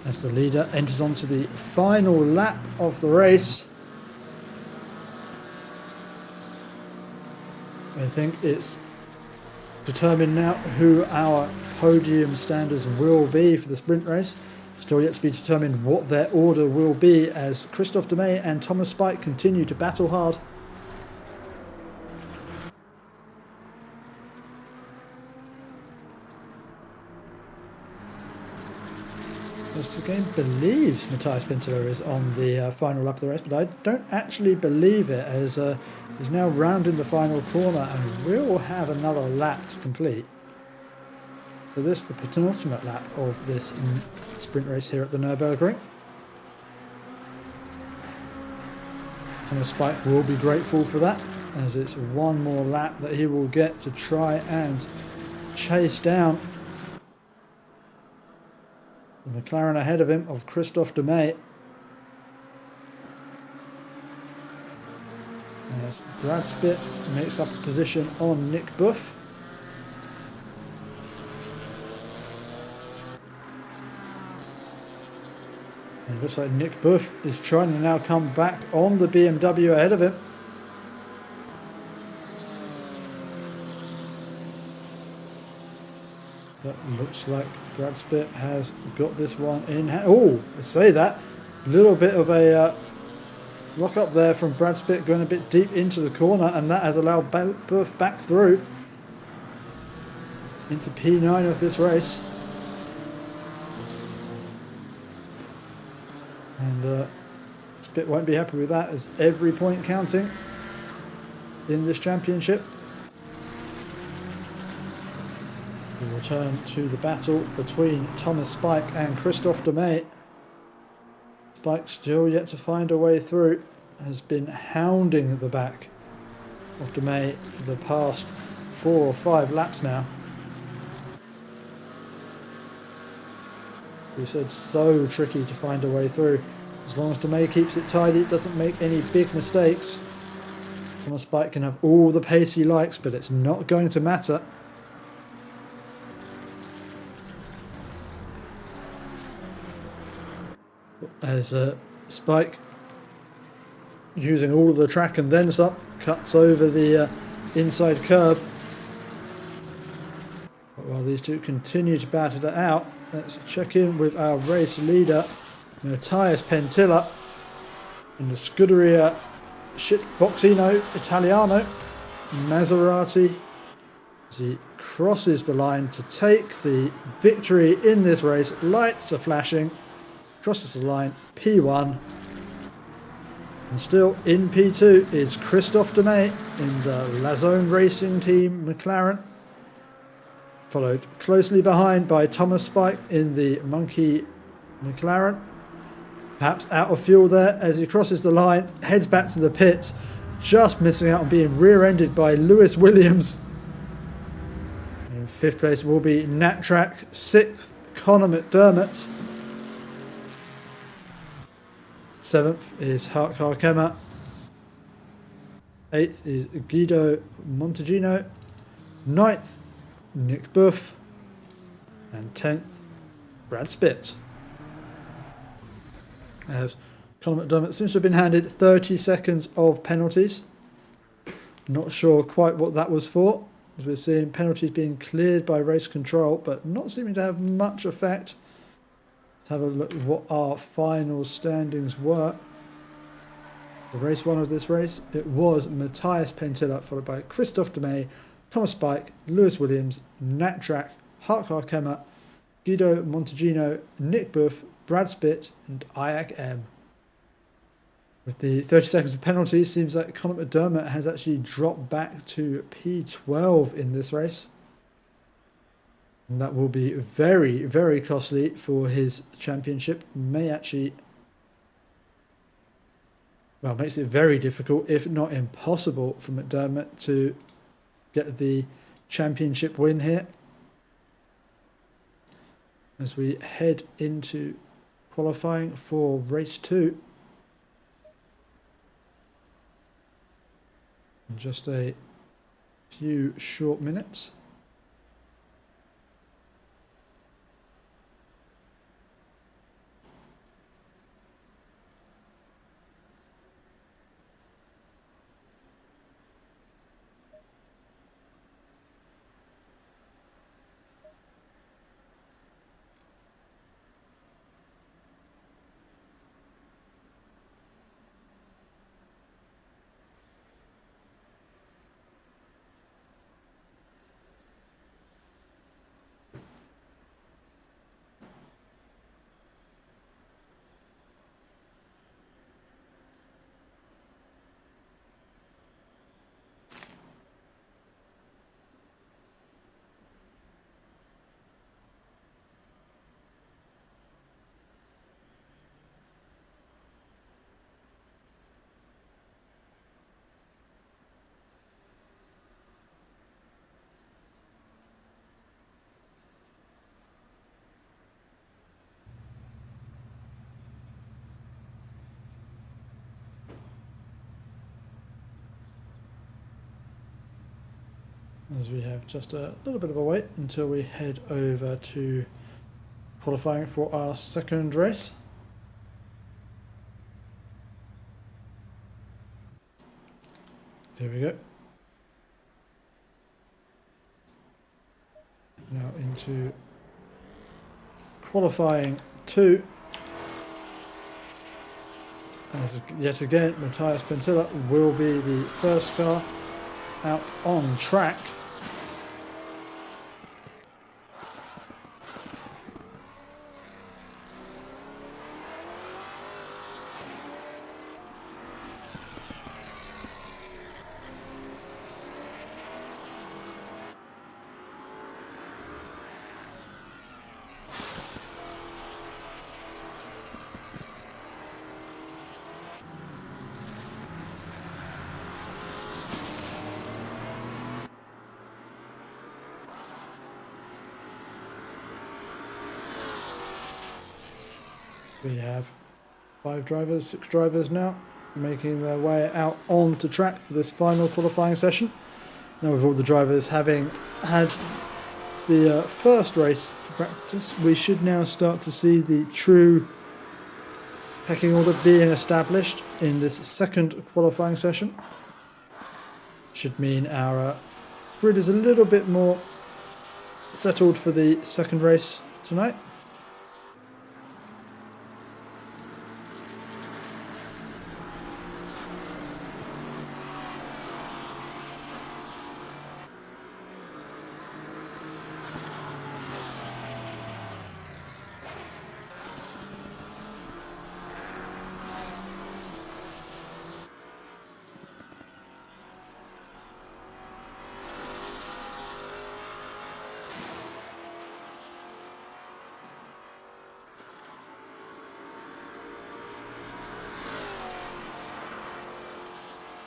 As the leader enters onto the final lap of the race. I think it's determined now who our podium standers will be for the sprint race. Still yet to be determined what their order will be as Christophe Demey and Thomas Spike continue to battle hard. The game believes Matthias Pinteler is on the final lap of the race, but I don't actually believe it, as he's now rounding the final corner and will have another lap to complete. So this is the penultimate lap of this sprint race here at the Nurburgring. Thomas Spike will be grateful for that, as it's one more lap that he will get to try and chase down the McLaren ahead of him of Christophe Demey. As Brad Spitt makes up a position on Nick Buff. And it looks like Nick Buff is trying to now come back on the BMW ahead of him. That looks like Brad Spitt has got this one in hand. Oh, I say that. A little bit of a lock up there from Brad Spitt, going a bit deep into the corner, and that has allowed Buff back through into P9 of this race. And Spitt won't be happy with that, as every point counting in this championship. We return to the battle between Thomas Spike and Christophe Demey. Spike still yet to find a way through, has been hounding the back of Demey for the past 4 or 5 laps now. We said so tricky to find a way through. As long as Demey keeps it tidy, it doesn't make any big mistakes. Thomas Spike can have all the pace he likes, but it's not going to matter. As Spike, using all of the track and then some, cuts over the inside curb. But while these two continue to battle it out, let's check in with our race leader, Matthias Pinteler, in the Scuderia Boxino Italiano Maserati, as he crosses the line to take the victory in this race. Lights are flashing. Crosses the line, P1. And still in P2 is Christophe Demey in the Lazone Racing Team McLaren. Followed closely behind by Thomas Spike in the Monkey McLaren. Perhaps out of fuel there as he crosses the line, heads back to the pits, just missing out on being rear-ended by Lewis Williams. In 5th place will be Nat Track, 6th Conor McDermott. 7th is Harkar Kemmer. 8th is Guido Montegino. 9th, Nick Buff. And 10th, Brad Spitt. As Conor McDermott seems to have been handed 30 seconds of penalties. Not sure quite what that was for, as we're seeing penalties being cleared by race control, but not seeming to have much effect. Let's have a look at what our final standings were. For race 1 of this race, it was Matthias Pinteler, followed by Christophe Demey, Thomas Spike, Lewis Williams, Nat Track, Harkar Kemmer, Guido Montegino, Nick Buff, Brad Spitt, and Ayak M. With the 30 seconds of penalty, it seems like Conor McDermott has actually dropped back to P12 in this race. And that will be very, very costly for his championship. May actually, well, makes it very difficult, if not impossible, for McDermott to get the championship win here. as we head into qualifying for race 2 in just a few short minutes. As we have just a little bit of a wait until we head over to qualifying for our second race. Here we go. Now into qualifying 2. As yet again, Matthias Pentilla will be the first car out on track. We have 5 drivers, 6 drivers now, making their way out onto track for this final qualifying session. Now with all the drivers having had the first race for practice, we should now start to see the true pecking order being established in this second qualifying session. Should mean our grid is a little bit more settled for the second race tonight.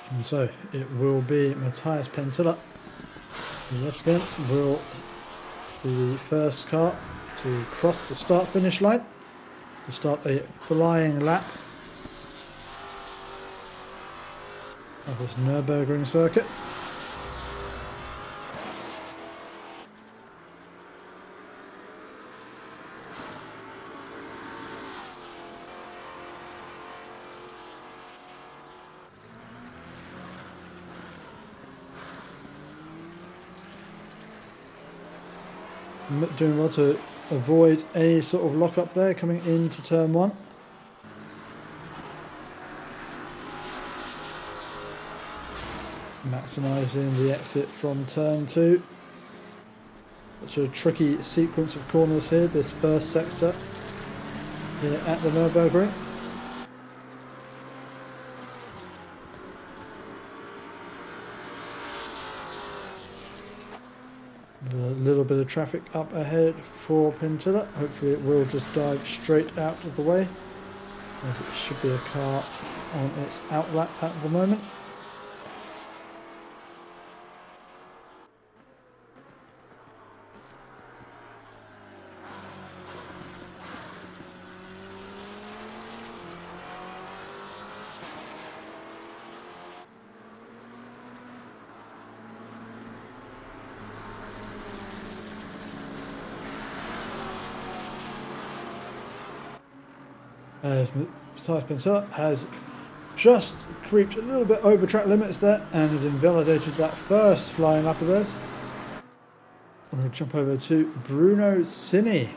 And so it will be Matthias Pentilla, who yet again will be the first car to cross the start-finish line to start a flying lap of this Nurburgring circuit. Doing well to avoid any sort of lock up there coming into turn 1. Maximising the exit from turn 2. It's a tricky sequence of corners here, this first sector here at the Nurburgring. A little bit of traffic up ahead for Pentilla. Hopefully it will just dive straight out of the way, as it should be a car on its outlap at the moment. as Spencer has just creeped a little bit over track limits there and has invalidated that first flying lap of theirs. I'm going to jump over to Bruno Cini.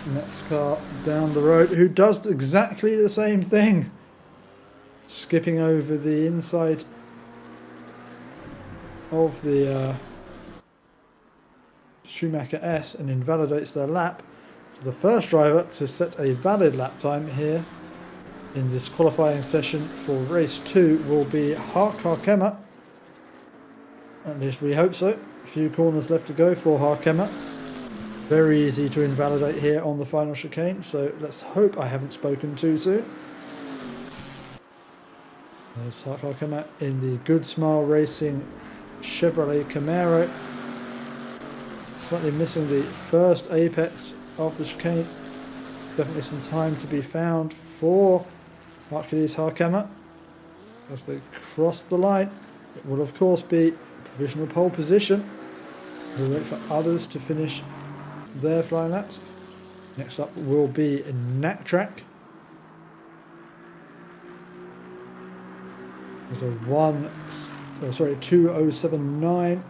Next car down the road, who does exactly the same thing. Skipping over the inside of the Schumacher S and invalidates their lap. So the first driver to set a valid lap time here in this qualifying session for race 2 will be Harkema. At least we hope so. A few corners left to go for Harkema. Very easy to invalidate here on the final chicane, so let's hope I haven't spoken too soon. There's Harkema in the Good Smile Racing Chevrolet Camaro. Slightly missing the first apex of the chicane. Definitely some time to be found for Hercules Harkema as they cross the line. It will of course be provisional pole position. We'll wait for others to finish their flying laps. Next up will be Knack Track. There's a 2079.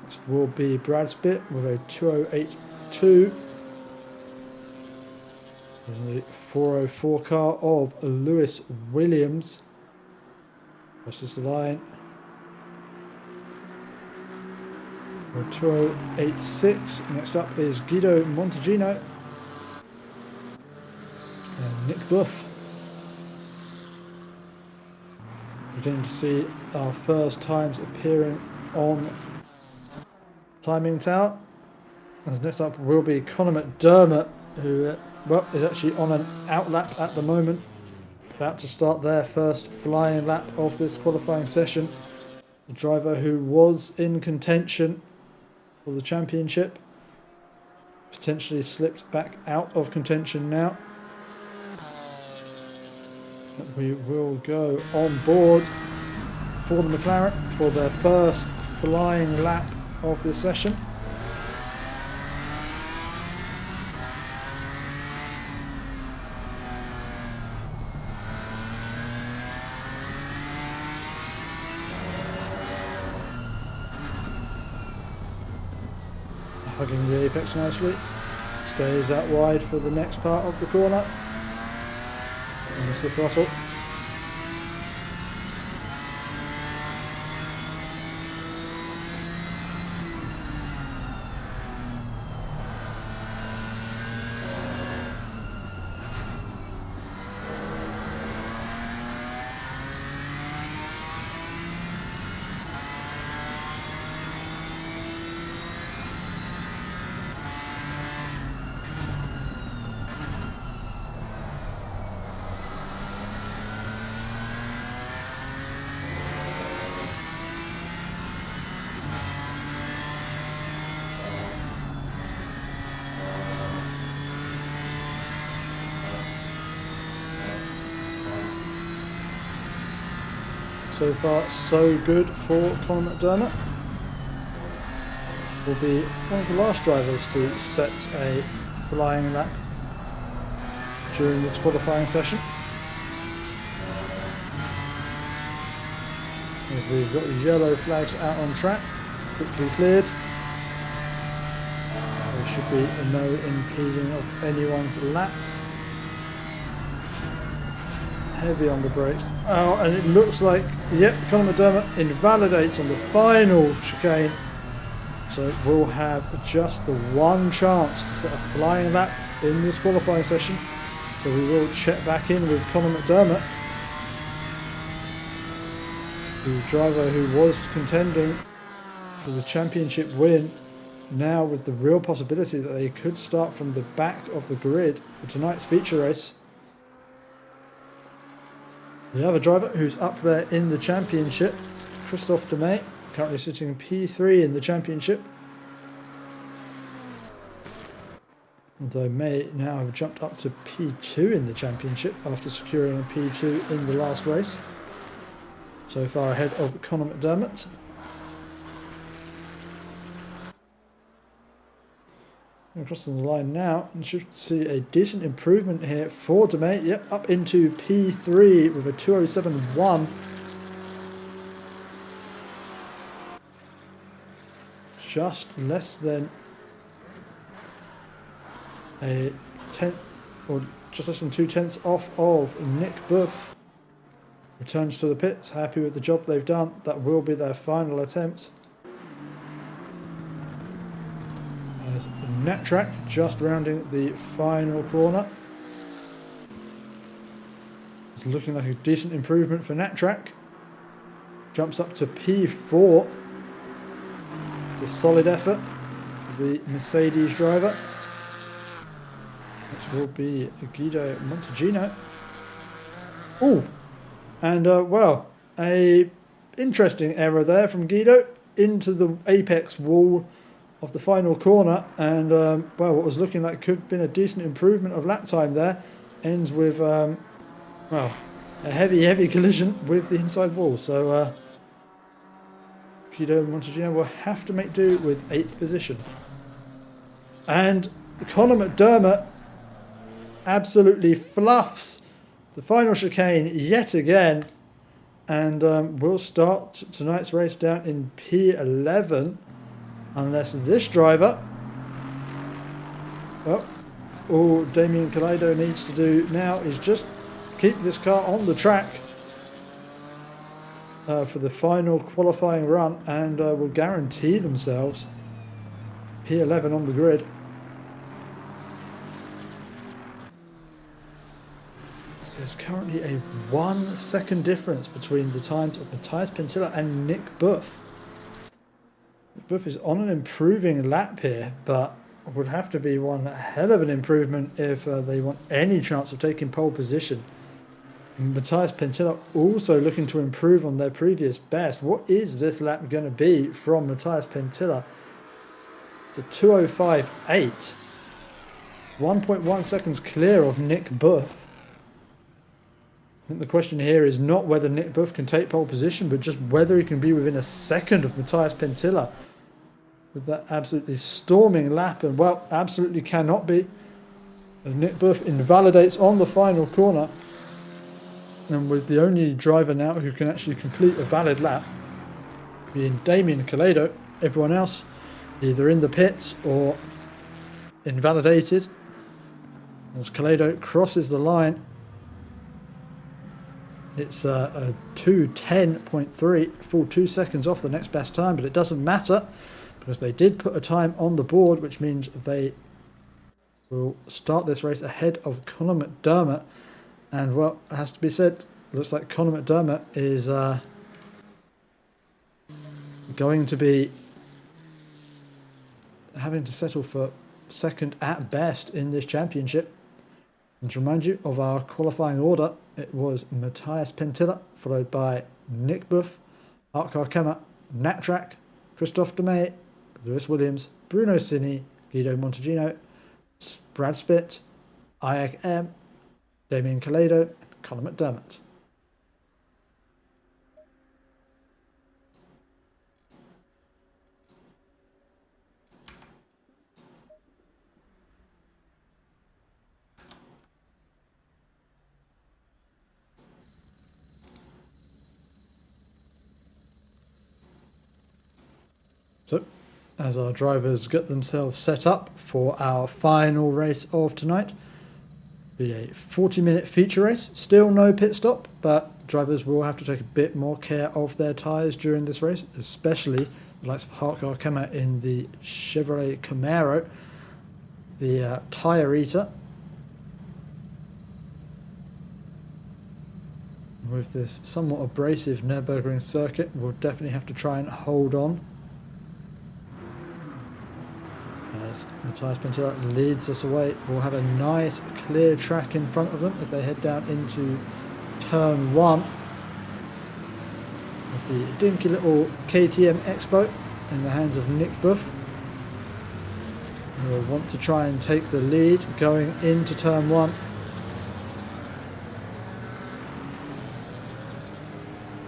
This will be Brad Spitt with a 2082. And the 404 car of Lewis Williams. Crosses the line. 2086. Next up is Guido Montegino and Nick Buff. We're going to see our first times appearing on Timing Tower. As next up will be Conor McDermott, who is actually on an outlap at the moment, about to start their first flying lap of this qualifying session. The driver who was in contention for the championship potentially slipped back out of contention now. We will go on board for the McLaren for their first flying lap of this session. Hugging the apex nicely. Stays out wide for the next part of the corner. And it's the throttle. So far, so good for Conor McDermott. Will be one of the last drivers to set a flying lap during this qualifying session. As we've got the yellow flags out on track, quickly cleared. There should be no impeding of anyone's laps. Heavy on the brakes. Oh, and it looks like, yep, Conor McDermott invalidates on the final chicane. So we'll have just the one chance to set a flying lap in this qualifying session. So we will check back in with Conor McDermott, the driver who was contending for the championship win, now with the real possibility that they could start from the back of the grid for tonight's feature race. The other driver who's up there in the championship, Christophe Demey, currently sitting P3 in the championship. Although May now have jumped up to P2 in the championship after securing a P2 in the last race. So far ahead of Conor McDermott. Crossing the line now, and should see a decent improvement here for DeMay. Yep, up into P3 with a 2:07.1. Just less than a tenth, or just less than 2/10 off of Nick Buff. Returns to the pits, happy with the job they've done. That will be their final attempt. There's Nat Track just rounding the final corner. It's looking like a decent improvement for Nat Track. Jumps up to P4. It's a solid effort for the Mercedes driver. This will be Guido Montalcino. Oh, and well, a interesting error there from Guido into the apex wall of the final corner, and well, what was looking like could have been a decent improvement of lap time there ends with well, a heavy collision with the inside wall. So Guido Montalcino will have to make do with 8th position. And Conor McDermott absolutely fluffs the final chicane yet again, and we'll start tonight's race down in P11 unless this driver, all Damien Kaleido needs to do now is just keep this car on the track for the final qualifying run, and will guarantee themselves P11 on the grid. There's currently a 1 second difference between the times of Matthias Pentila and Nick Buff. Buff is on an improving lap here, but would have to be one hell of an improvement if they want any chance of taking pole position. Matthias Pentila also looking to improve on their previous best. What is this lap going to be from Matthias Pentila? It's a 2:05.8. 1.1 seconds clear of Nick Buff. I think the question here is not whether Nick Buff can take pole position, but just whether he can be within a second of Matthias Pentila with that absolutely storming lap. And well, absolutely cannot be, as Nick Buff invalidates on the final corner, and with the only driver now who can actually complete a valid lap being Damien Kaleido, everyone else either in the pits or invalidated. As Kaleido crosses the line, it's a 2:10.3, full 2 seconds off the next best time, but it doesn't matter because they did put a time on the board, which means they will start this race ahead of Conor McDermott. And well, it has to be said, looks like Conor McDermott is going to be having to settle for second at best in this championship. And to remind you of our qualifying order, it was Matthias Pentila, followed by Nick Buff, Arcar Kemmer, Nat Track, Christophe Demey, Lewis Williams, Bruno Cini, Guido Montalcino, Brad Spitt, Ayak M, Damien Kaleido, and Conor McDermott. So, as our drivers get themselves set up for our final race of tonight, be a 40-minute feature race. Still no pit stop, but drivers will have to take a bit more care of their tyres during this race, especially the likes of Harkar Kemmer in the Chevrolet Camaro, the tyre eater. With this somewhat abrasive Nurburgring circuit, we'll definitely have to try and hold on. As Matthias Pentila leads us away, we'll have a nice clear track in front of them as they head down into turn 1 of the dinky little KTM Expo in the hands of Nick Buff. We'll want to try and take the lead going into turn 1.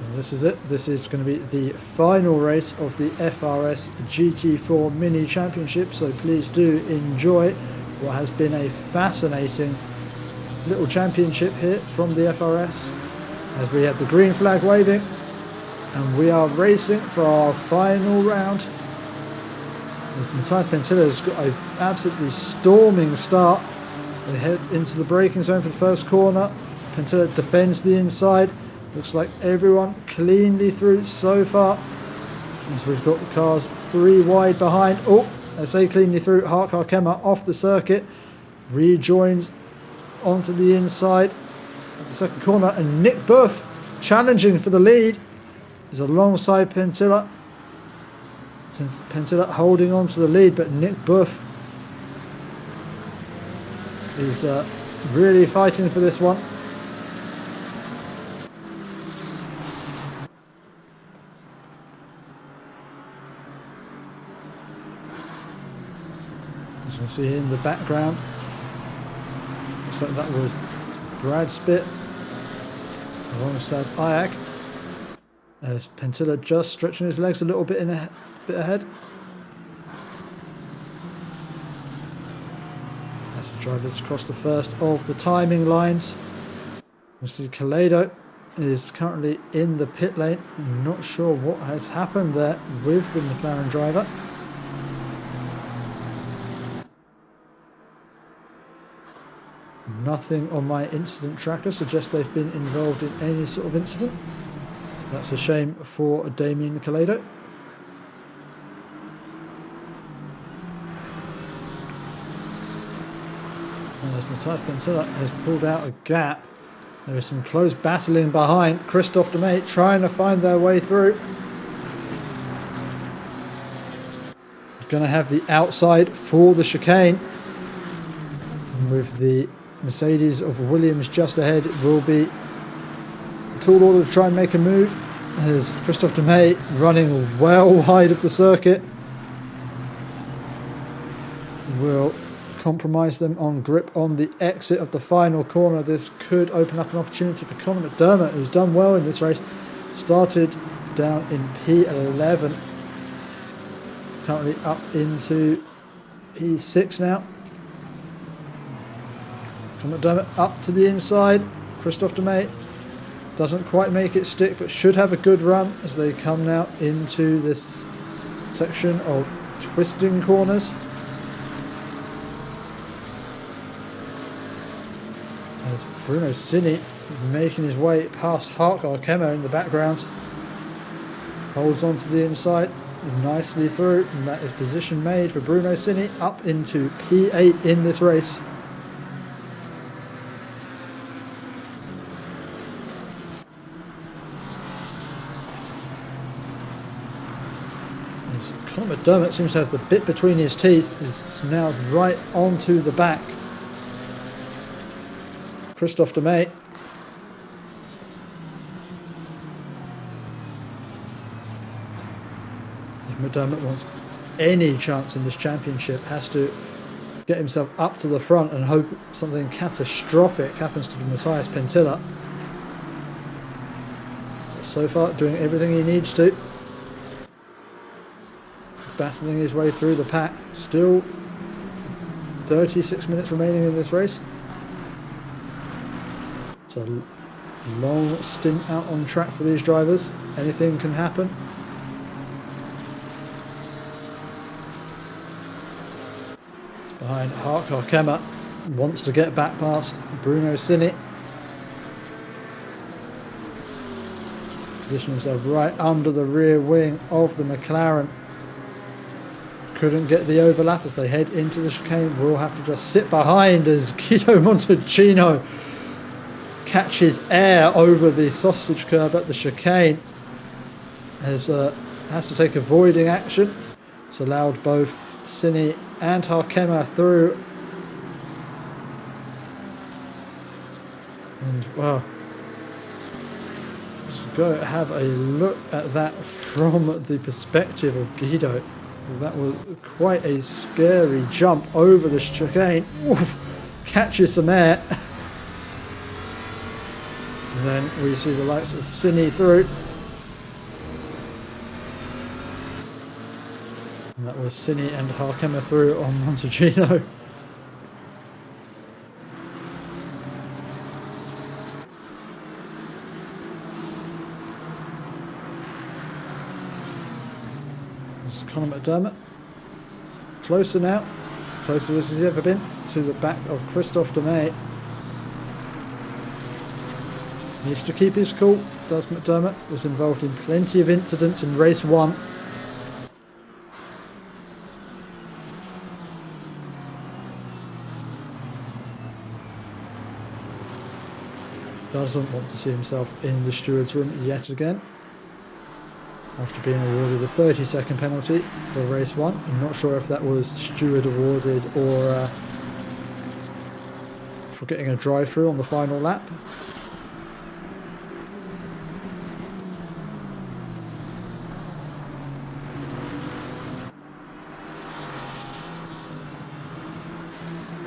And this is it. This is going to be the final race of the FRS GT4 Mini Championship, so please do enjoy what has been a fascinating little championship here from the FRS, as we have the green flag waving and we are racing for our final round. Matthias Pentilla's got an absolutely storming start. They head into the braking zone for the first corner. Pentilla defends the inside. Looks like everyone cleanly through so far, as we've got cars 3 wide behind. Oh, I say cleanly through. Harkar Kemmer off the circuit, rejoins onto the inside of the second corner, and Nick Buff challenging for the lead is alongside Pentilla. Pentilla holding on to the lead, but Nick Buff is really fighting for this one. As you can see in the background, looks like that was Brad Spitt alongside Ayak, as Pentilla just stretching his legs a little bit ahead. As the drivers cross the first of the timing lines, we see Kaleido is currently in the pit lane. I'm not sure what has happened there with the McLaren driver. Nothing on my incident tracker suggests they've been involved in any sort of incident. That's a shame for Damien Kaleido. As Matthias Pentilla's has pulled out a gap, there is some close battling behind. Christophe Demey trying to find their way through. He's going to have the outside for the chicane. And with the Mercedes of Williams just ahead, it will be a tall order to try and make a move, as Christophe Demey running well wide of the circuit will compromise them on grip on the exit of the final corner. This could open up an opportunity for Conor McDermott, who's done well in this race. Started down in P11, currently up into P6 now. Conor McDermott up to the inside. Christophe Demey doesn't quite make it stick, but should have a good run as they come now into this section of twisting corners. As Bruno Cini is making his way past Harkar Kemmer in the background, holds on to the inside nicely through, and that is position made for Bruno Cini up into P8 in this race. As Conor McDermott seems to have the bit between his teeth, is now right onto the back. Christophe Demey if McDermott wants any chance in this championship, has to get himself up to the front and hope something catastrophic happens to Matthias Pentilla. But so far doing everything he needs to, battling his way through the pack. Still 36 minutes remaining in this race. It's a long stint out on track for these drivers. Anything can happen. It's behind Harkar Kemmer. Wants to get back past Bruno Cini. Position himself right under the rear wing of the McLaren. Couldn't get the overlap as they head into the chicane. Will have to just sit behind as Guido Montalcino catches air over the sausage curb at the chicane. Has to take avoiding action. It's allowed both Cini and Harkema through. And wow, let's go have a look at that from the perspective of Guido. That was quite a scary jump over the chicane. Oof, catches some air. And then we see the likes of Cini through. was Cine and Harkema through on Montegino. This is Conor McDermott. Closer now. Closer as he's ever been to the back of Christophe Demey. Needs to keep his cool, does McDermott. Was involved in plenty of incidents in race 1. Doesn't want to see himself in the steward's room yet again. After being awarded a 30-second penalty for race 1. I'm not sure if that was steward awarded or for getting a drive-through on the final lap.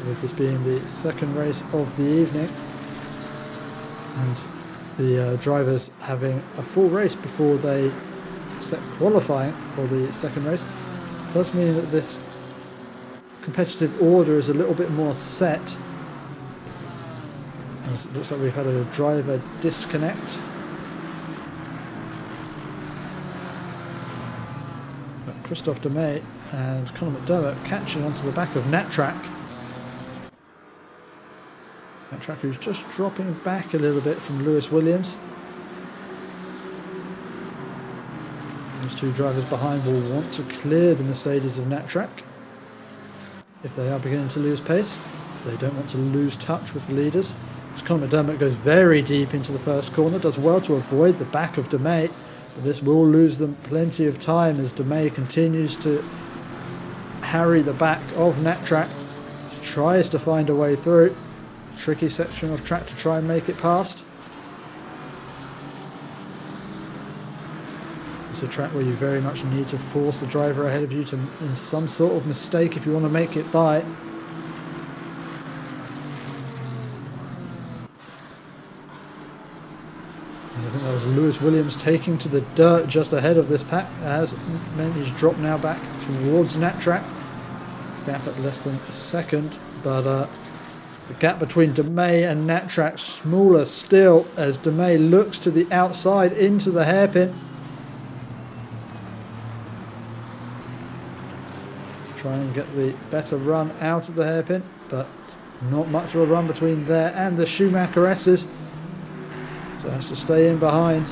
With this being the second race of the evening, and the drivers having a full race before they set qualifying for the second race, does mean that this competitive order is a little bit more set. As it looks like we've had a driver disconnect. But Christophe Demey and Conor McDermott catching onto the back of Nattrack. Nattrack who's just dropping back a little bit from Lewis Williams. Those two drivers behind will want to clear the Mercedes of Nattrack if they are beginning to lose pace, because they don't want to lose touch with the leaders. So Conor McDermott goes very deep into the first corner, does well to avoid the back of Demey, but this will lose them plenty of time as Demey continues to harry the back of Nattrack. Tries to find a way through. Tricky section of track to try and make it past. It's a track where you very much need to force the driver ahead of you into some sort of mistake if you want to make it by. And I think that was Lewis Williams taking to the dirt just ahead of this pack, has meant he's dropped now back towards Nattrack. Gap at less than a second, but the gap between Demey and Nattrack smaller still as Demey looks to the outside into the hairpin. Try and get the better run out of the hairpin, but not much of a run between there and the Schumacher S's. So has to stay in behind.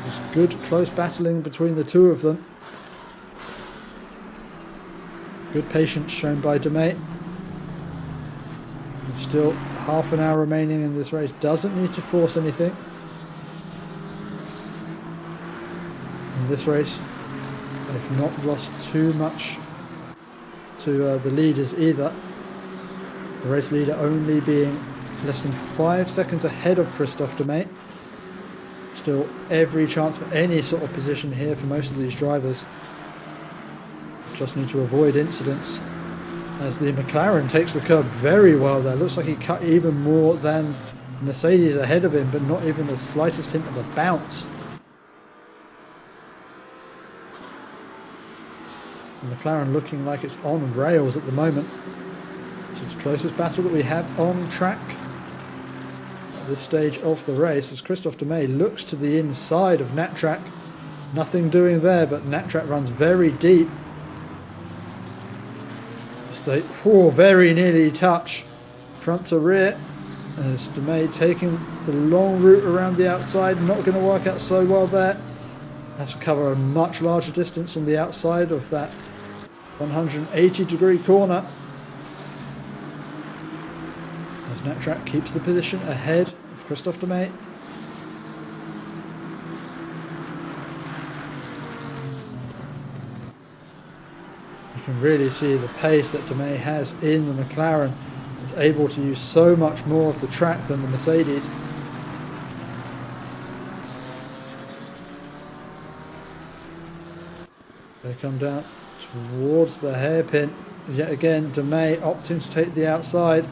There's good close battling between the two of them. Good patience shown by Demey. Still half an hour remaining in this race. Doesn't need to force anything. In this race, they've not lost too much to the leaders either. The race leader only being less than 5 seconds ahead of Christophe Demey. Still every chance for any sort of position here for most of these drivers. Just need to avoid incidents. As the McLaren takes the curb very well there. Looks like he cut even more than Mercedes ahead of him, but not even the slightest hint of a bounce. So the McLaren looking like it's on rails at the moment. This is the closest battle that we have on track at this stage of the race, as Christophe Demey looks to the inside of Nattrack. Nothing doing there, but Nattrack runs very deep. They very nearly touch front to rear as Demey taking the long route around the outside, not going to work out so well there. Has to cover a much larger distance on the outside of that 180-degree corner as Nattrack keeps the position ahead of Christophe Demey. You can really see the pace that Demey has in the McLaren. Is able to use so much more of the track than the Mercedes. They come down towards the hairpin. Yet again, Demey opting to take the outside.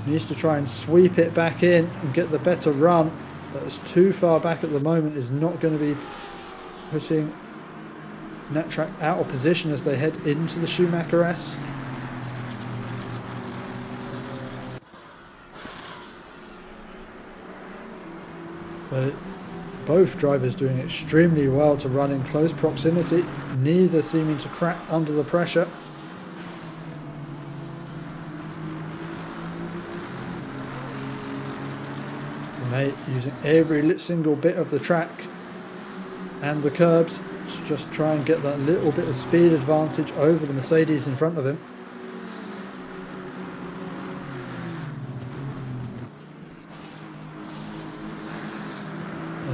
Needs to try and sweep it back in and get the better run. But it's too far back at the moment. Is not going to be putting Nat-Track out of position as they head into the Schumacher S. But both drivers doing extremely well to run in close proximity, neither seeming to crack under the pressure. Mate using every single bit of the track and the curbs to just try and get that little bit of speed advantage over the Mercedes in front of him.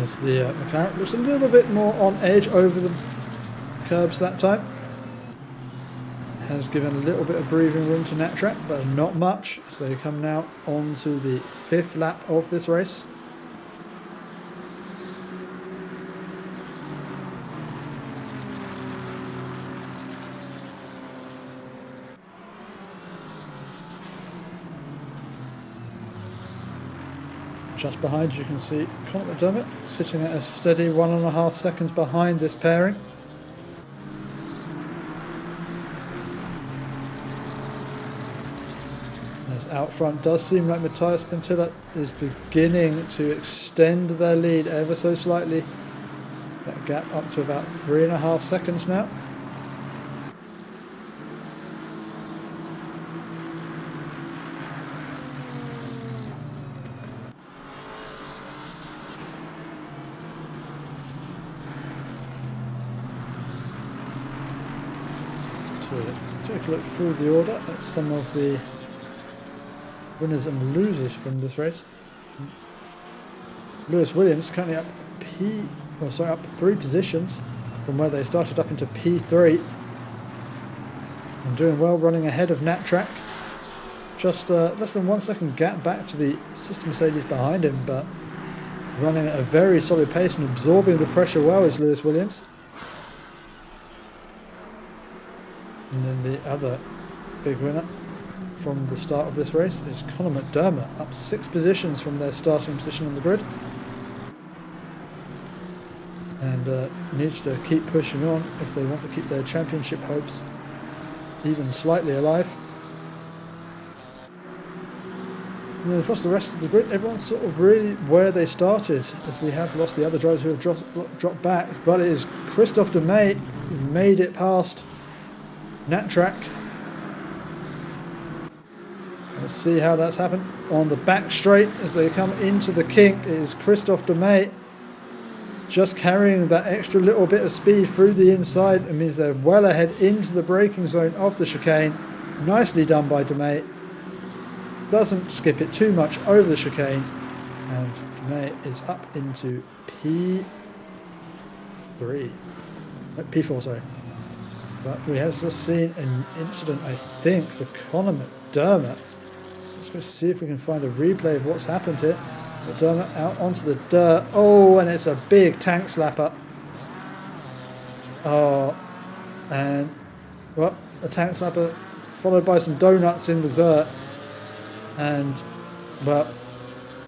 As the McLaren looks a little bit more on edge over the curbs that time. Has given a little bit of breathing room to Nat-Track, but not much. So they come now on to the 5th lap of this race. Just behind you can see Conor McDermott sitting at a steady 1.5 seconds behind this pairing. As out front does seem like Matthias Pentilla is beginning to extend their lead ever so slightly. That gap up to about 3.5 seconds now. To take a look through the order at some of the winners and losers from this race. Lewis Williams currently up up 3 positions from where they started up into P3 and doing well, running ahead of Nat-Track. Just less than 1 second gap back to the sister Mercedes behind him, but running at a very solid pace and absorbing the pressure well is Lewis Williams. And then the other big winner from the start of this race is Conor McDermott, up 6 positions from their starting position on the grid. And needs to keep pushing on if they want to keep their championship hopes even slightly alive. And then across the rest of the grid, everyone's sort of really where they started, as we have lost the other drivers who have dropped back. But it is Christophe de May who made it past Nat-Track. Let's see how that's happened. On the back straight as they come into the kink, it is Christophe de May just carrying that extra little bit of speed through the inside. It means they're well ahead into the braking zone of the chicane. Nicely done by de May. Doesn't skip it too much over the chicane, and de May is up into P4, sorry. But we have just seen an incident, I think, for Conor McDermott. So let's go see if we can find a replay of what's happened here. McDermott out onto the dirt. Oh, and it's a big tank slapper. Oh, and well, a tank slapper followed by some donuts in the dirt. And well,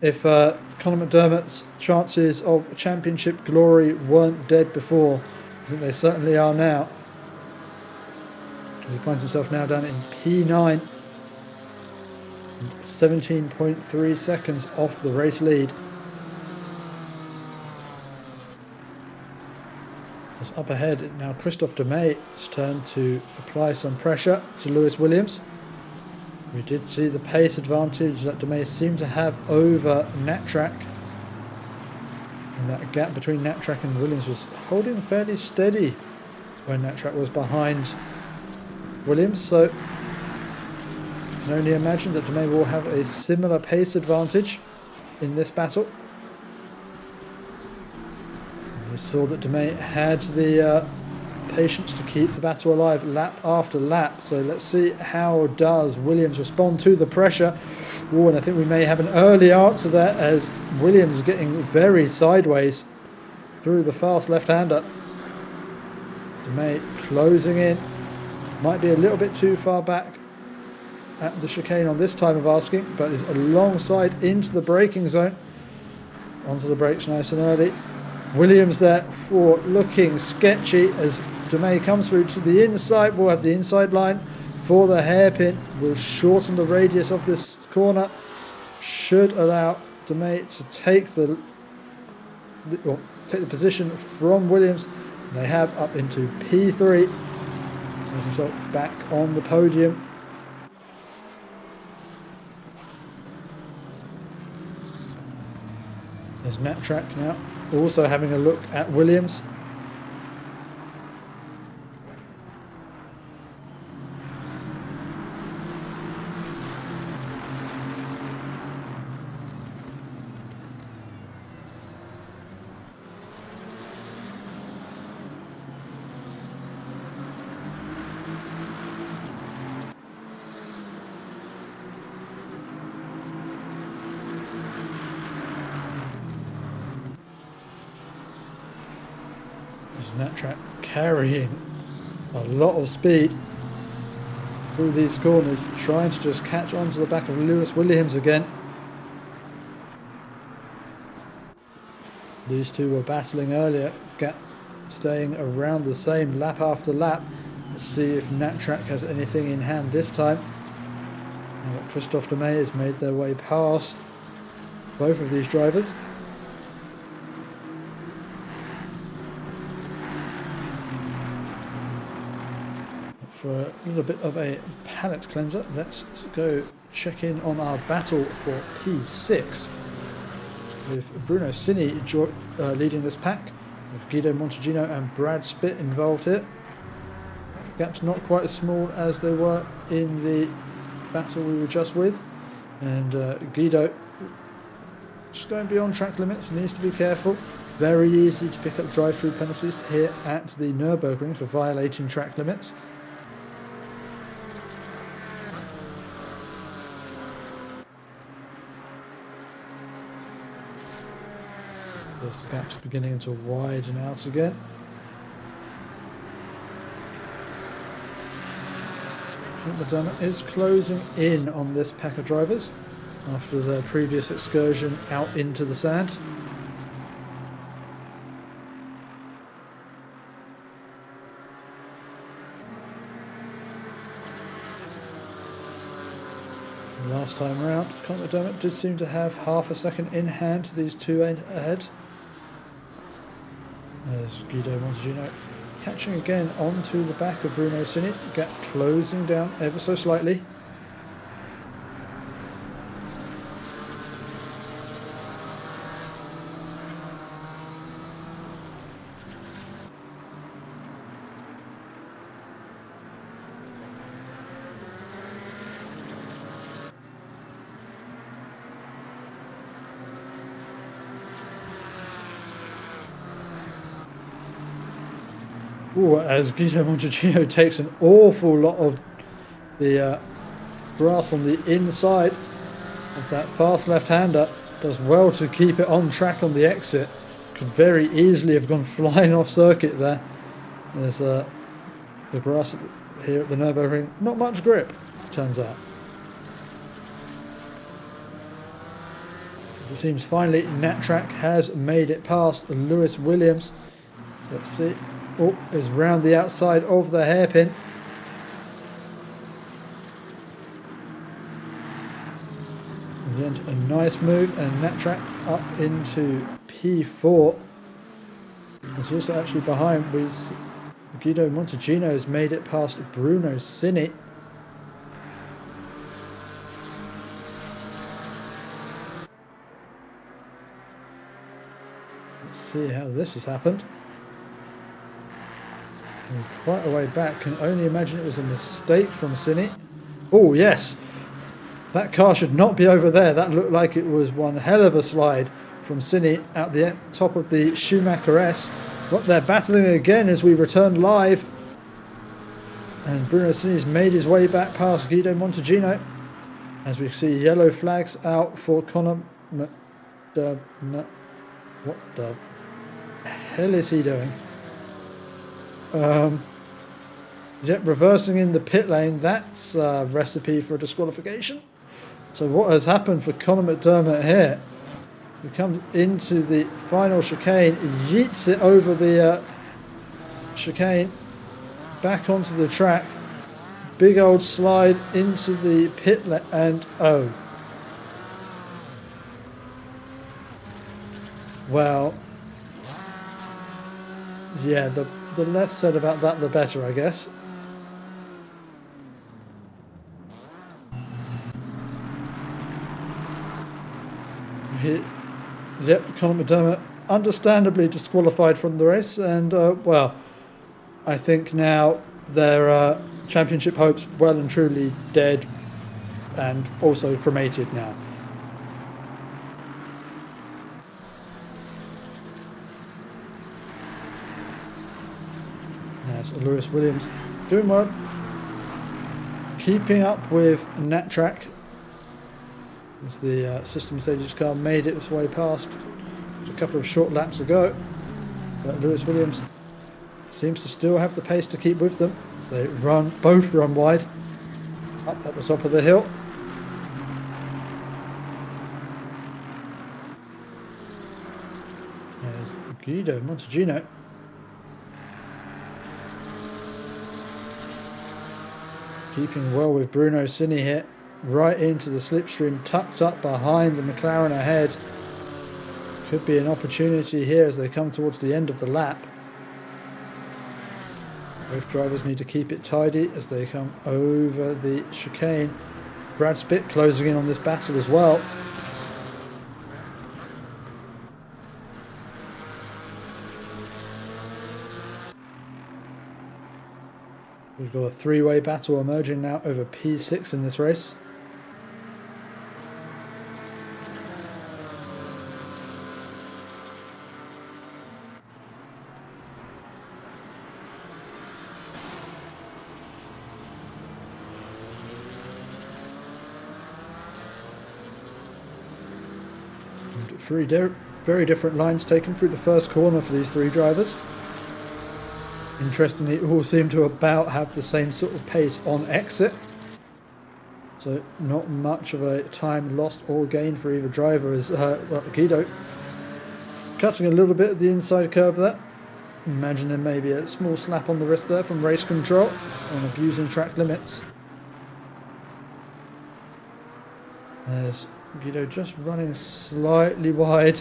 if Conor McDermott's chances of championship glory weren't dead before, I think they certainly are now. He finds himself now down in P9, 17.3 seconds off the race lead. As up ahead now, Christophe de May's turn to apply some pressure to Lewis Williams. We did see the pace advantage that de May seemed to have over Nat-Track, and that gap between Nat-Track and Williams was holding fairly steady when Nat-Track was behind Williams, so you can only imagine that de May will have a similar pace advantage in this battle. And we saw that de May had the patience to keep the battle alive lap after lap, so let's see how does Williams respond to the pressure. Oh, and I think we may have an early answer there, as Williams is getting very sideways through the fast left-hander. De May closing in. Might be a little bit too far back at the chicane on this time of asking, but is alongside into the braking zone. Onto the brakes nice and early. Williams there for looking sketchy as DeMay comes through to the inside. We'll have the inside line for the hairpin. We'll shorten the radius of this corner. Should allow DeMay to take the position from Williams. They have up into P3. Makes himself back on the podium. There's Nattrack now, also having a look at Williams. Nattrack carrying a lot of speed through these corners, trying to just catch on to the back of Lewis Williams again. These two were battling earlier, staying around the same lap after lap. Let's see if Nattrack has anything in hand this time. And Christophe Demey has made their way past both of these drivers. For a little bit of a palate cleanser, let's go check in on our battle for P6 with Bruno Cini leading this pack, with Guido Montalcino and Brad Spitt involved here. Gaps not quite as small as they were in the battle we were just with, and Guido just going beyond track limits, needs to be careful. Very easy to pick up drive-through penalties here at the Nurburgring for violating track limits. There's the gaps beginning to widen out again. McDermott is closing in on this pack of drivers after their previous excursion out into the sand. Last time round, Conor McDermott did seem to have half a second in hand to these two ahead. There's Guido Montalcino catching again onto the back of Bruno Cini, gap closing down ever so slightly. Ooh, as Guido Montalcino takes an awful lot of the grass on the inside of that fast left-hander, does well to keep it on track on the exit. Could very easily have gone flying off circuit there. There's the grass here at the Nürburgring, not much grip, turns out. As it seems finally Nattrack has made it past Lewis Williams. Let's see. Oh, is round the outside of the hairpin. In the end, a nice move, and Nattrack up into P4. It's also actually behind with Guido Montalcino has made it past Bruno Cini. Let's see how this has happened. And quite a way back, can only imagine it was a mistake from Cini. Oh yes, that car should not be over there. That looked like it was one hell of a slide from Cini at the top of the Schumacher S. But they're battling again as we return live. And Bruno Cini's made his way back past Guido Montalcino. As we see yellow flags out for Conor McDermott. What the hell is he doing? Yep, reversing in the pit lane. That's a recipe for a disqualification. So what has happened for Conor McDermott here? He comes into the final chicane, yeets it over the chicane, back onto the track. Big old slide into the pit lane, and oh. Well, yeah, the less said about that, the better, I guess. Yep, Conor McDermott understandably disqualified from the race, and well, I think now their championship hopes well and truly dead, and also cremated now. Yes, Lewis Williams doing well, keeping up with Nat Track as the Sister Mercedes car made its way past a couple of short laps ago. But Lewis Williams seems to still have the pace to keep with them as they both run wide up at the top of the hill. There's Guido Montegino. Keeping well with Bruno Cini here, right into the slipstream, tucked up behind the McLaren ahead. Could be an opportunity here as they come towards the end of the lap. Both drivers need to keep it tidy as they come over the chicane. Brad Spitt closing in on this battle as well. We've got a three-way battle emerging now over P6 in this race. And three very different lines taken through the first corner for these three drivers. Interestingly, all seem to about have the same sort of pace on exit. So not much of a time lost or gained for either driver as well, Guido cutting a little bit at the inside curb there. Imagine there may be a small slap on the wrist there from race control on abusing track limits. There's Guido just running slightly wide.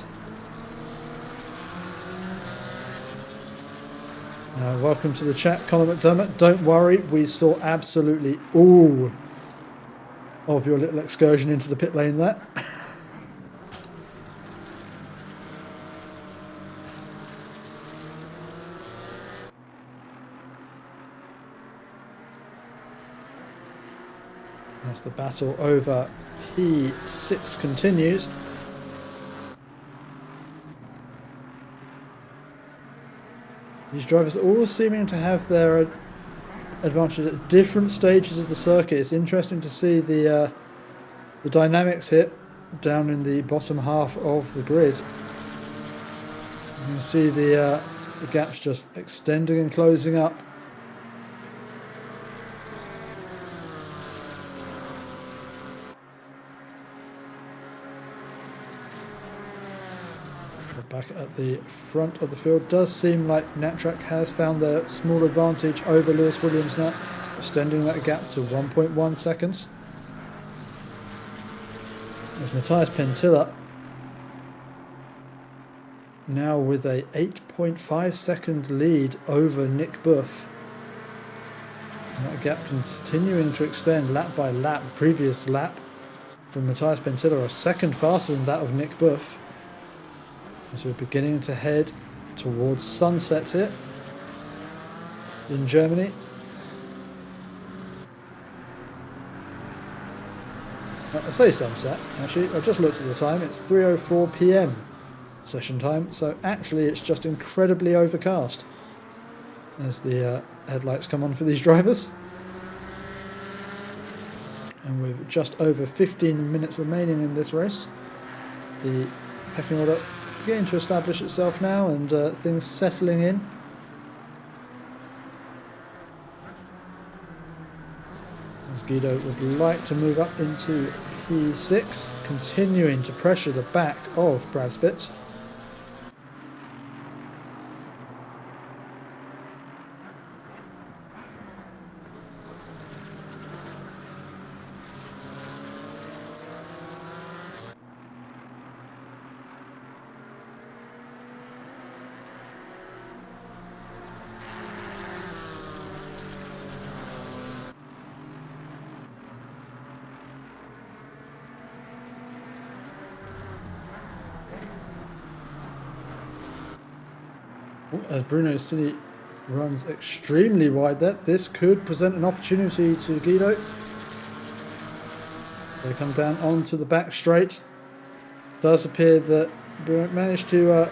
Welcome to the chat, Conor McDermott. Don't worry, we saw absolutely all of your little excursion into the pit lane there. As the battle over P6 continues. These drivers all seeming to have their advantages at different stages of the circuit. It's interesting to see the dynamics hit down in the bottom half of the grid. You can see the gaps just extending and closing up. Back at the front of the field, does seem like Nattrack has found their small advantage over Lewis Williams now, extending that gap to 1.1 seconds. As Matthias Pentilla now with a 8.5 second lead over Nick Buff. And that gap continuing to extend lap by lap. Previous lap from Matthias Pentilla a second faster than that of Nick Buff. As we're beginning to head towards sunset here in Germany. I say sunset, actually, I just looked at the time, it's 3:04 PM session time, so actually it's just incredibly overcast as the headlights come on for these drivers. And with just over 15 minutes remaining in this race, the pecking order beginning to establish itself now and things settling in. As Guido would like to move up into P6, continuing to pressure the back of Brad Spitt. As Bruno Cini runs extremely wide there, this could present an opportunity to Guido. They come down onto the back straight. Does appear that Bruno managed to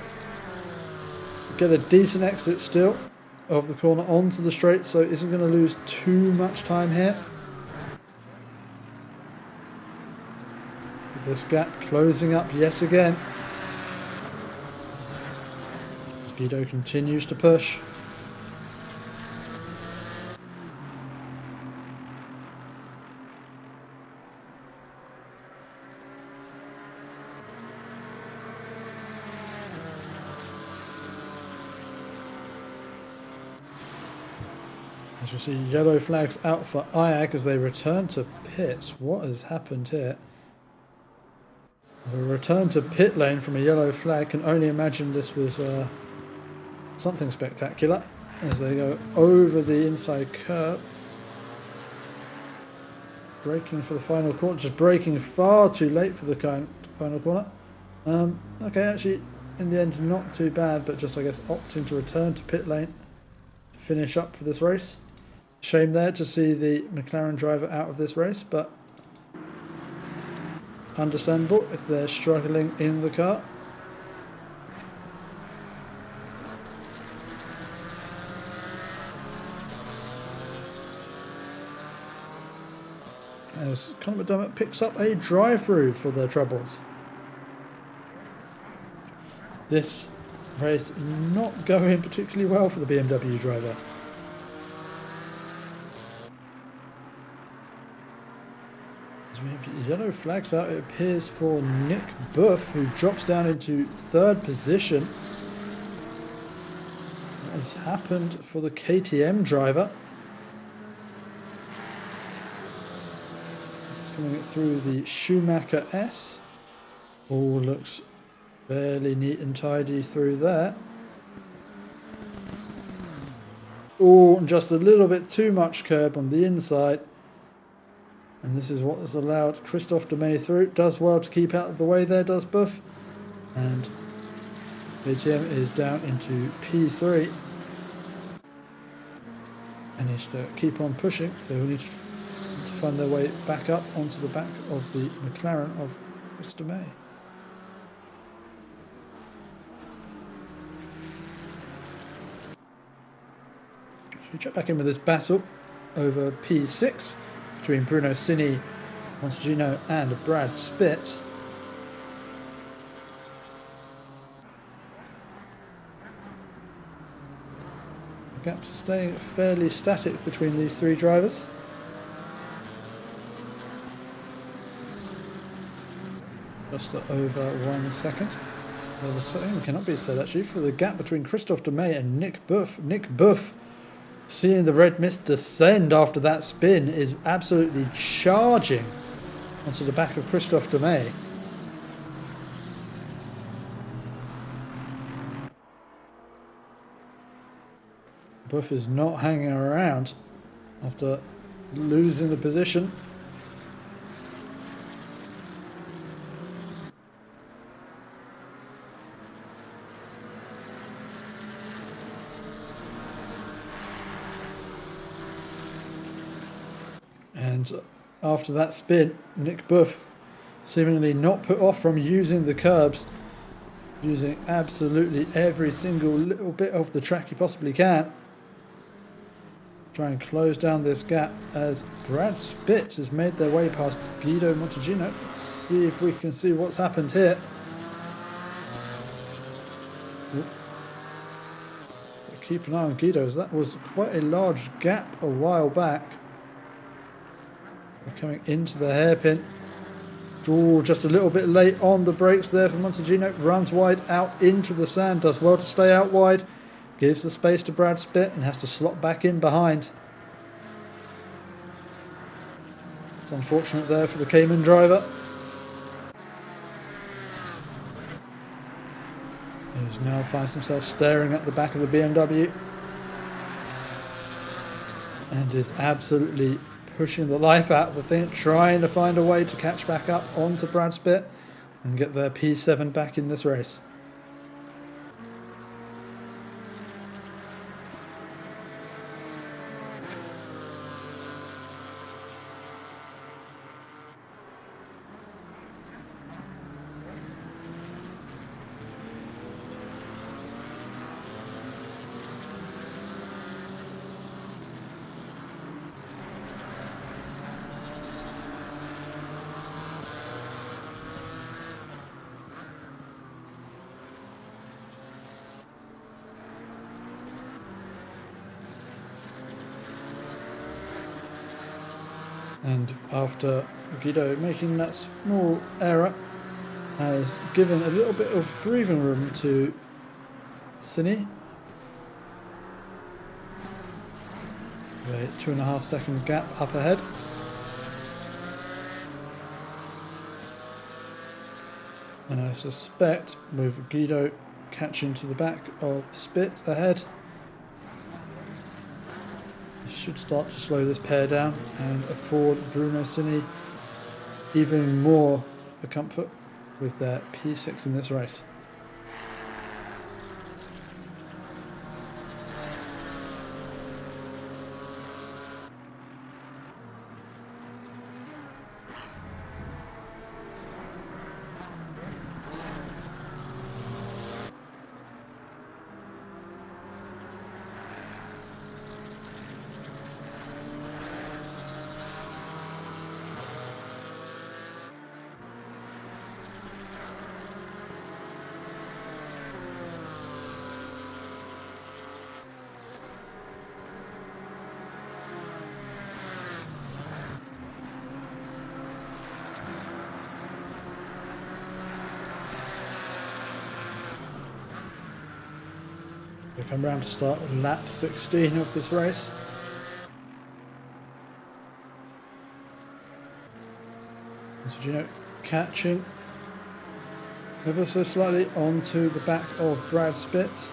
get a decent exit still of the corner onto the straight, so isn't going to lose too much time here. This gap closing up yet again. Guido continues to push. As we see yellow flags out for IAG as they return to pits. What has happened here? A return to pit lane from a yellow flag. Can only imagine this was something spectacular as they go over the inside curb. Braking for the final corner, just braking far too late for the final corner. Okay, actually in the end not too bad, but just I guess opting to return to pit lane to finish up for this race. Shame there to see the McLaren driver out of this race, but understandable if they're struggling in the car. As Conor McDermott picks up a drive-through for their troubles. This race not going particularly well for the BMW driver. As we have yellow flags out, it appears for Nick Buff, who drops down into third position. What has happened for the KTM driver? Coming through the Schumacher S. All looks fairly neat and tidy through there. Oh, and just a little bit too much curb on the inside. And this is what has allowed Christophe Demay through. Does well to keep out of the way there, does Buff. And KTM is down into P3. And needs to keep on pushing. They will need to find their way back up onto the back of the McLaren of Chris Demay. Should we check back in with this battle over P6 between Bruno Cini, Montegino and Brad Spitt. The gap staying fairly static between these three drivers. Just over 1 second. The same cannot be said actually for the gap between Christophe Demay and Nick Buff. Nick Buff, seeing the red mist descend after that spin, is absolutely charging onto the back of Christophe Demay. Buff is not hanging around after losing the position. And after that spin, Nick Buff seemingly not put off from using the curbs, using absolutely every single little bit of the track he possibly can. Try and close down this gap as Brad Spitt has made their way past Guido Montegino. Let's see if we can see what's happened here. Keep an eye on Guido, as that was quite a large gap a while back. We're coming into the hairpin. Oh, just a little bit late on the brakes there for Montegino. Runs wide out into the sand. Does well to stay out wide. Gives the space to Brad Spitt and has to slot back in behind. It's unfortunate there for the Cayman driver. He now finds himself staring at the back of the BMW. And is absolutely pushing the life out of the thing, trying to find a way to catch back up onto Brad Spitt and get their P7 back in this race. And after Guido making that small error, has given a little bit of breathing room to Cine. A 2.5 second gap up ahead. And I suspect with Guido catching to the back of Spit ahead, should start to slow this pair down and afford Bruno Cini even more for comfort with their P6 in this race. We come round to start lap 16 of this race. So Gino catching ever so slightly onto the back of Brad Spitt.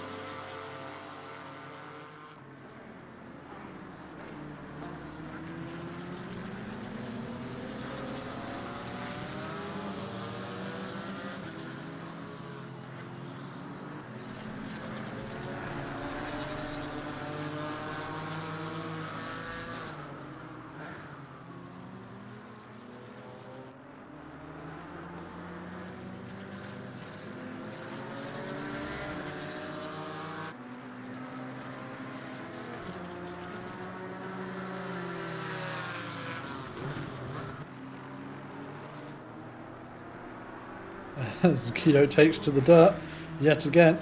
As Guido takes to the dirt yet again.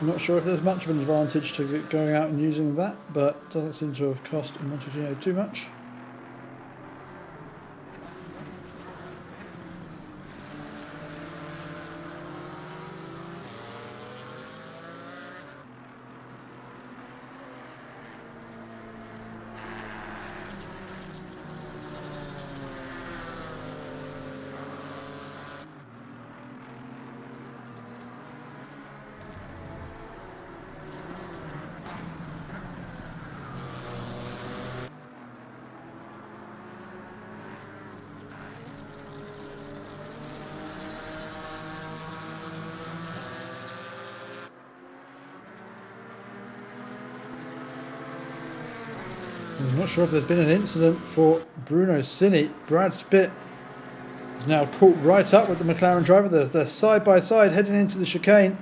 I'm not sure if there's much of an advantage to going out and using that, but doesn't seem to have cost Montegino too much. I'm not sure if there's been an incident for Bruno Cini. Brad Spitt is now caught right up with the McLaren driver. They're side by side heading into the chicane,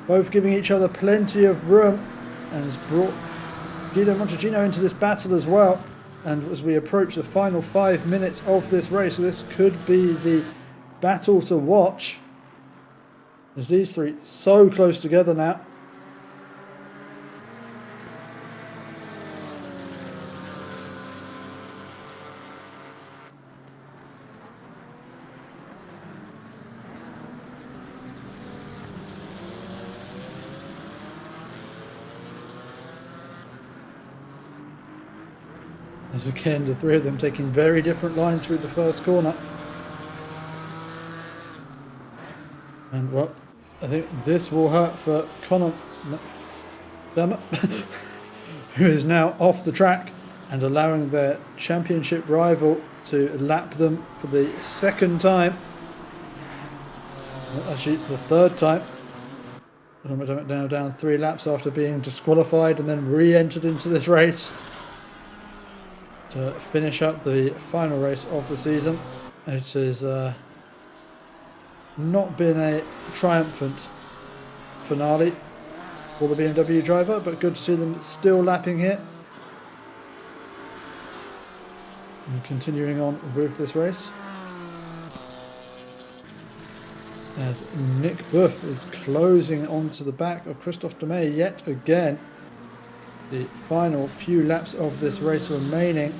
both giving each other plenty of room, and has brought Guido Montegino into this battle as well. And as we approach the final 5 minutes of this race, this could be the battle to watch, as these three so close together now. As again, the three of them taking very different lines through the first corner. And well, I think this will hurt for Conor McDermott, who is now off the track and allowing their championship rival to lap them for the second time. Actually, the third time. Conor McDermott now down 3 laps after being disqualified and then re-entered into this race to finish up the final race of the season. It has not been a triumphant finale for the BMW driver, but good to see them still lapping here and continuing on with this race. As Nick Buff is closing onto the back of Christophe Demey yet again. the final few laps of this race remaining.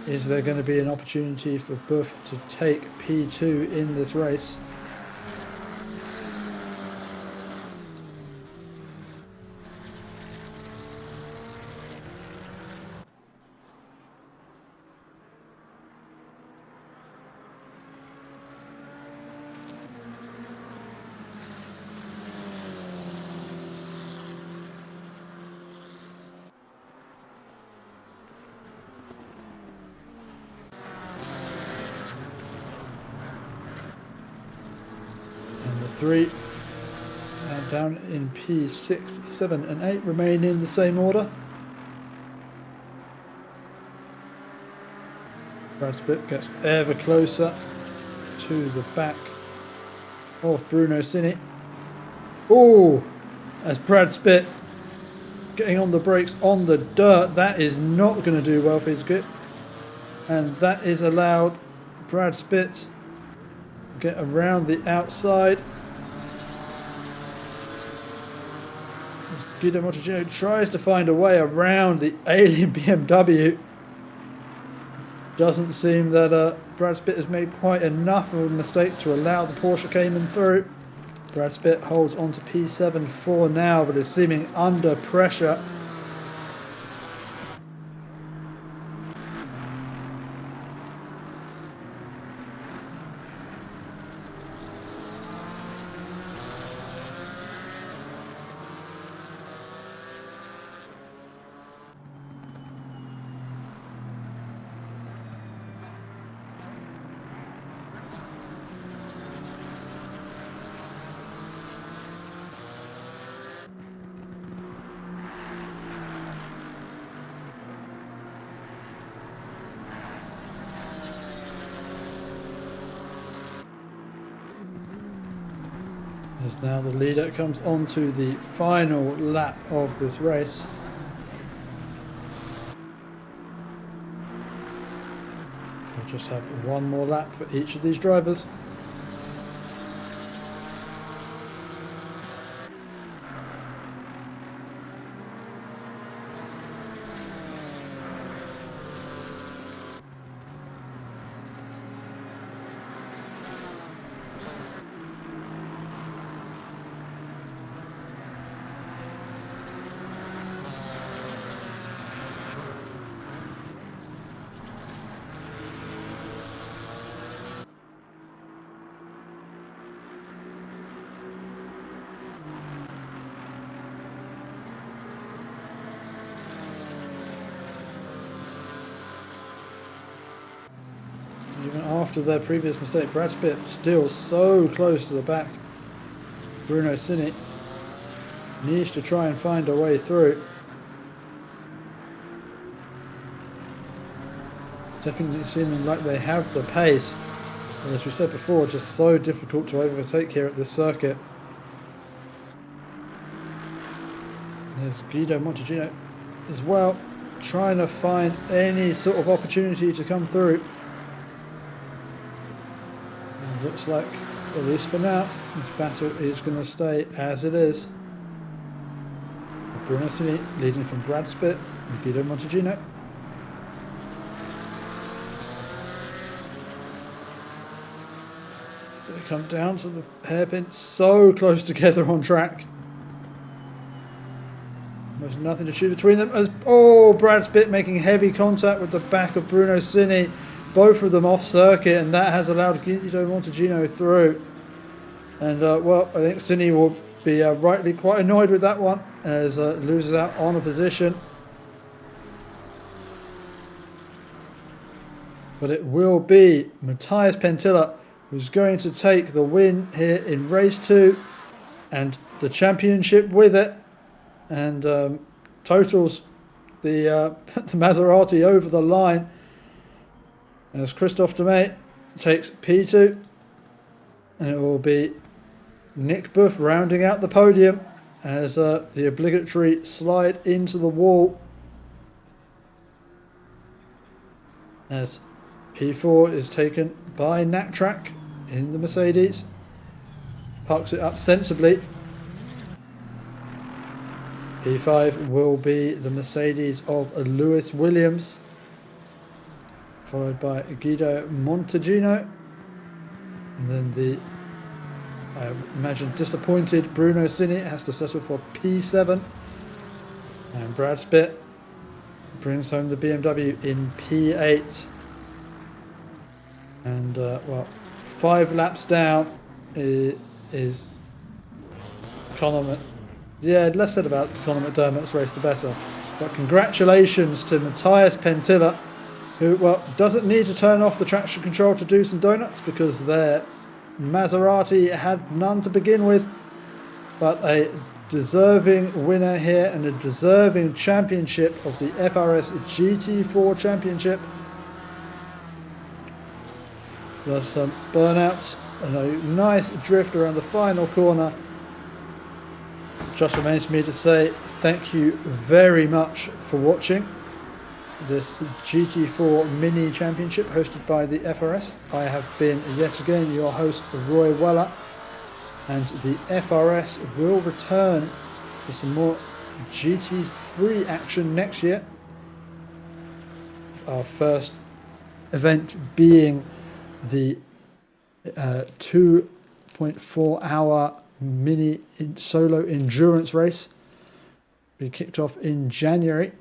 Is there going to be an opportunity for Buff to take P2 in this race? And the 3 down in P6, 7 and 8 remain in the same order. Brad Spitt gets ever closer to the back of Bruno Cini. Oh, as Brad Spitt getting on the brakes on the dirt, that is not going to do well for his grip. And that is allowed Brad Spitt to get around the outside. As Guido Montalcino tries to find a way around the alien BMW. Doesn't seem that Brad Spitt has made quite enough of a mistake to allow the Porsche Cayman through. Brad Spitt holds on to P7 for now, but is seeming under pressure. As now the leader comes on to the final lap of this race. We'll just have one more lap for each of these drivers. Even after their previous mistake, Brad Spitt still so close to the back. Bruno Cini needs to try and find a way through. Definitely seeming like they have the pace, but as we said before, just so difficult to overtake here at this circuit. There's Guido Montalcino as well, trying to find any sort of opportunity to come through. And looks like, at least for now, this battle is going to stay as it is. Bruno Cini leading from Brad Spitt and Guido Montalcino. So they come down to the hairpin, so close together on track. There's nothing to shoot between them. As Brad Spitt making heavy contact with the back of Bruno Cini. Both of them off circuit, and that has allowed Guido Montalcino through. And well, I think Cini will be rightly quite annoyed with that one, as loses out on a position. But it will be Matthias Pentilla who's going to take the win here in race 2 and the championship with it, and totals the the Maserati over the line, as Christophe Demey takes P2, and it will be Nick Buff rounding out the podium as the obligatory slide into the wall, as P4 is taken by Nat Track in the Mercedes, parks it up sensibly. P5 will be the Mercedes of Lewis Williams, followed by Guido Montalcino, and then the, I imagine, disappointed Bruno Cini has to settle for P7, and Brad Spitt brings home the BMW in P8. And well, 5 laps down is Conor. Yeah, less said about Conor McDermott's race, the better. But congratulations to Matthias Pentilla, who, well, doesn't need to turn off the traction control to do some donuts because their Maserati had none to begin with. But a deserving winner here and a deserving championship of the FRS GT4 Championship. Does some burnouts and a nice drift around the final corner. Just remains for me to say thank you very much for watching this GT4 Mini Championship hosted by the FRS. I have been yet again your host, Roy Weller, and the FRS will return for some more GT3 action next year. Our first event being the 2.4 hour mini solo endurance race, be kicked off in January.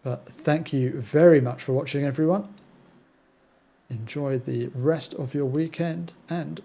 But thank you very much for watching, everyone. Enjoy the rest of your weekend and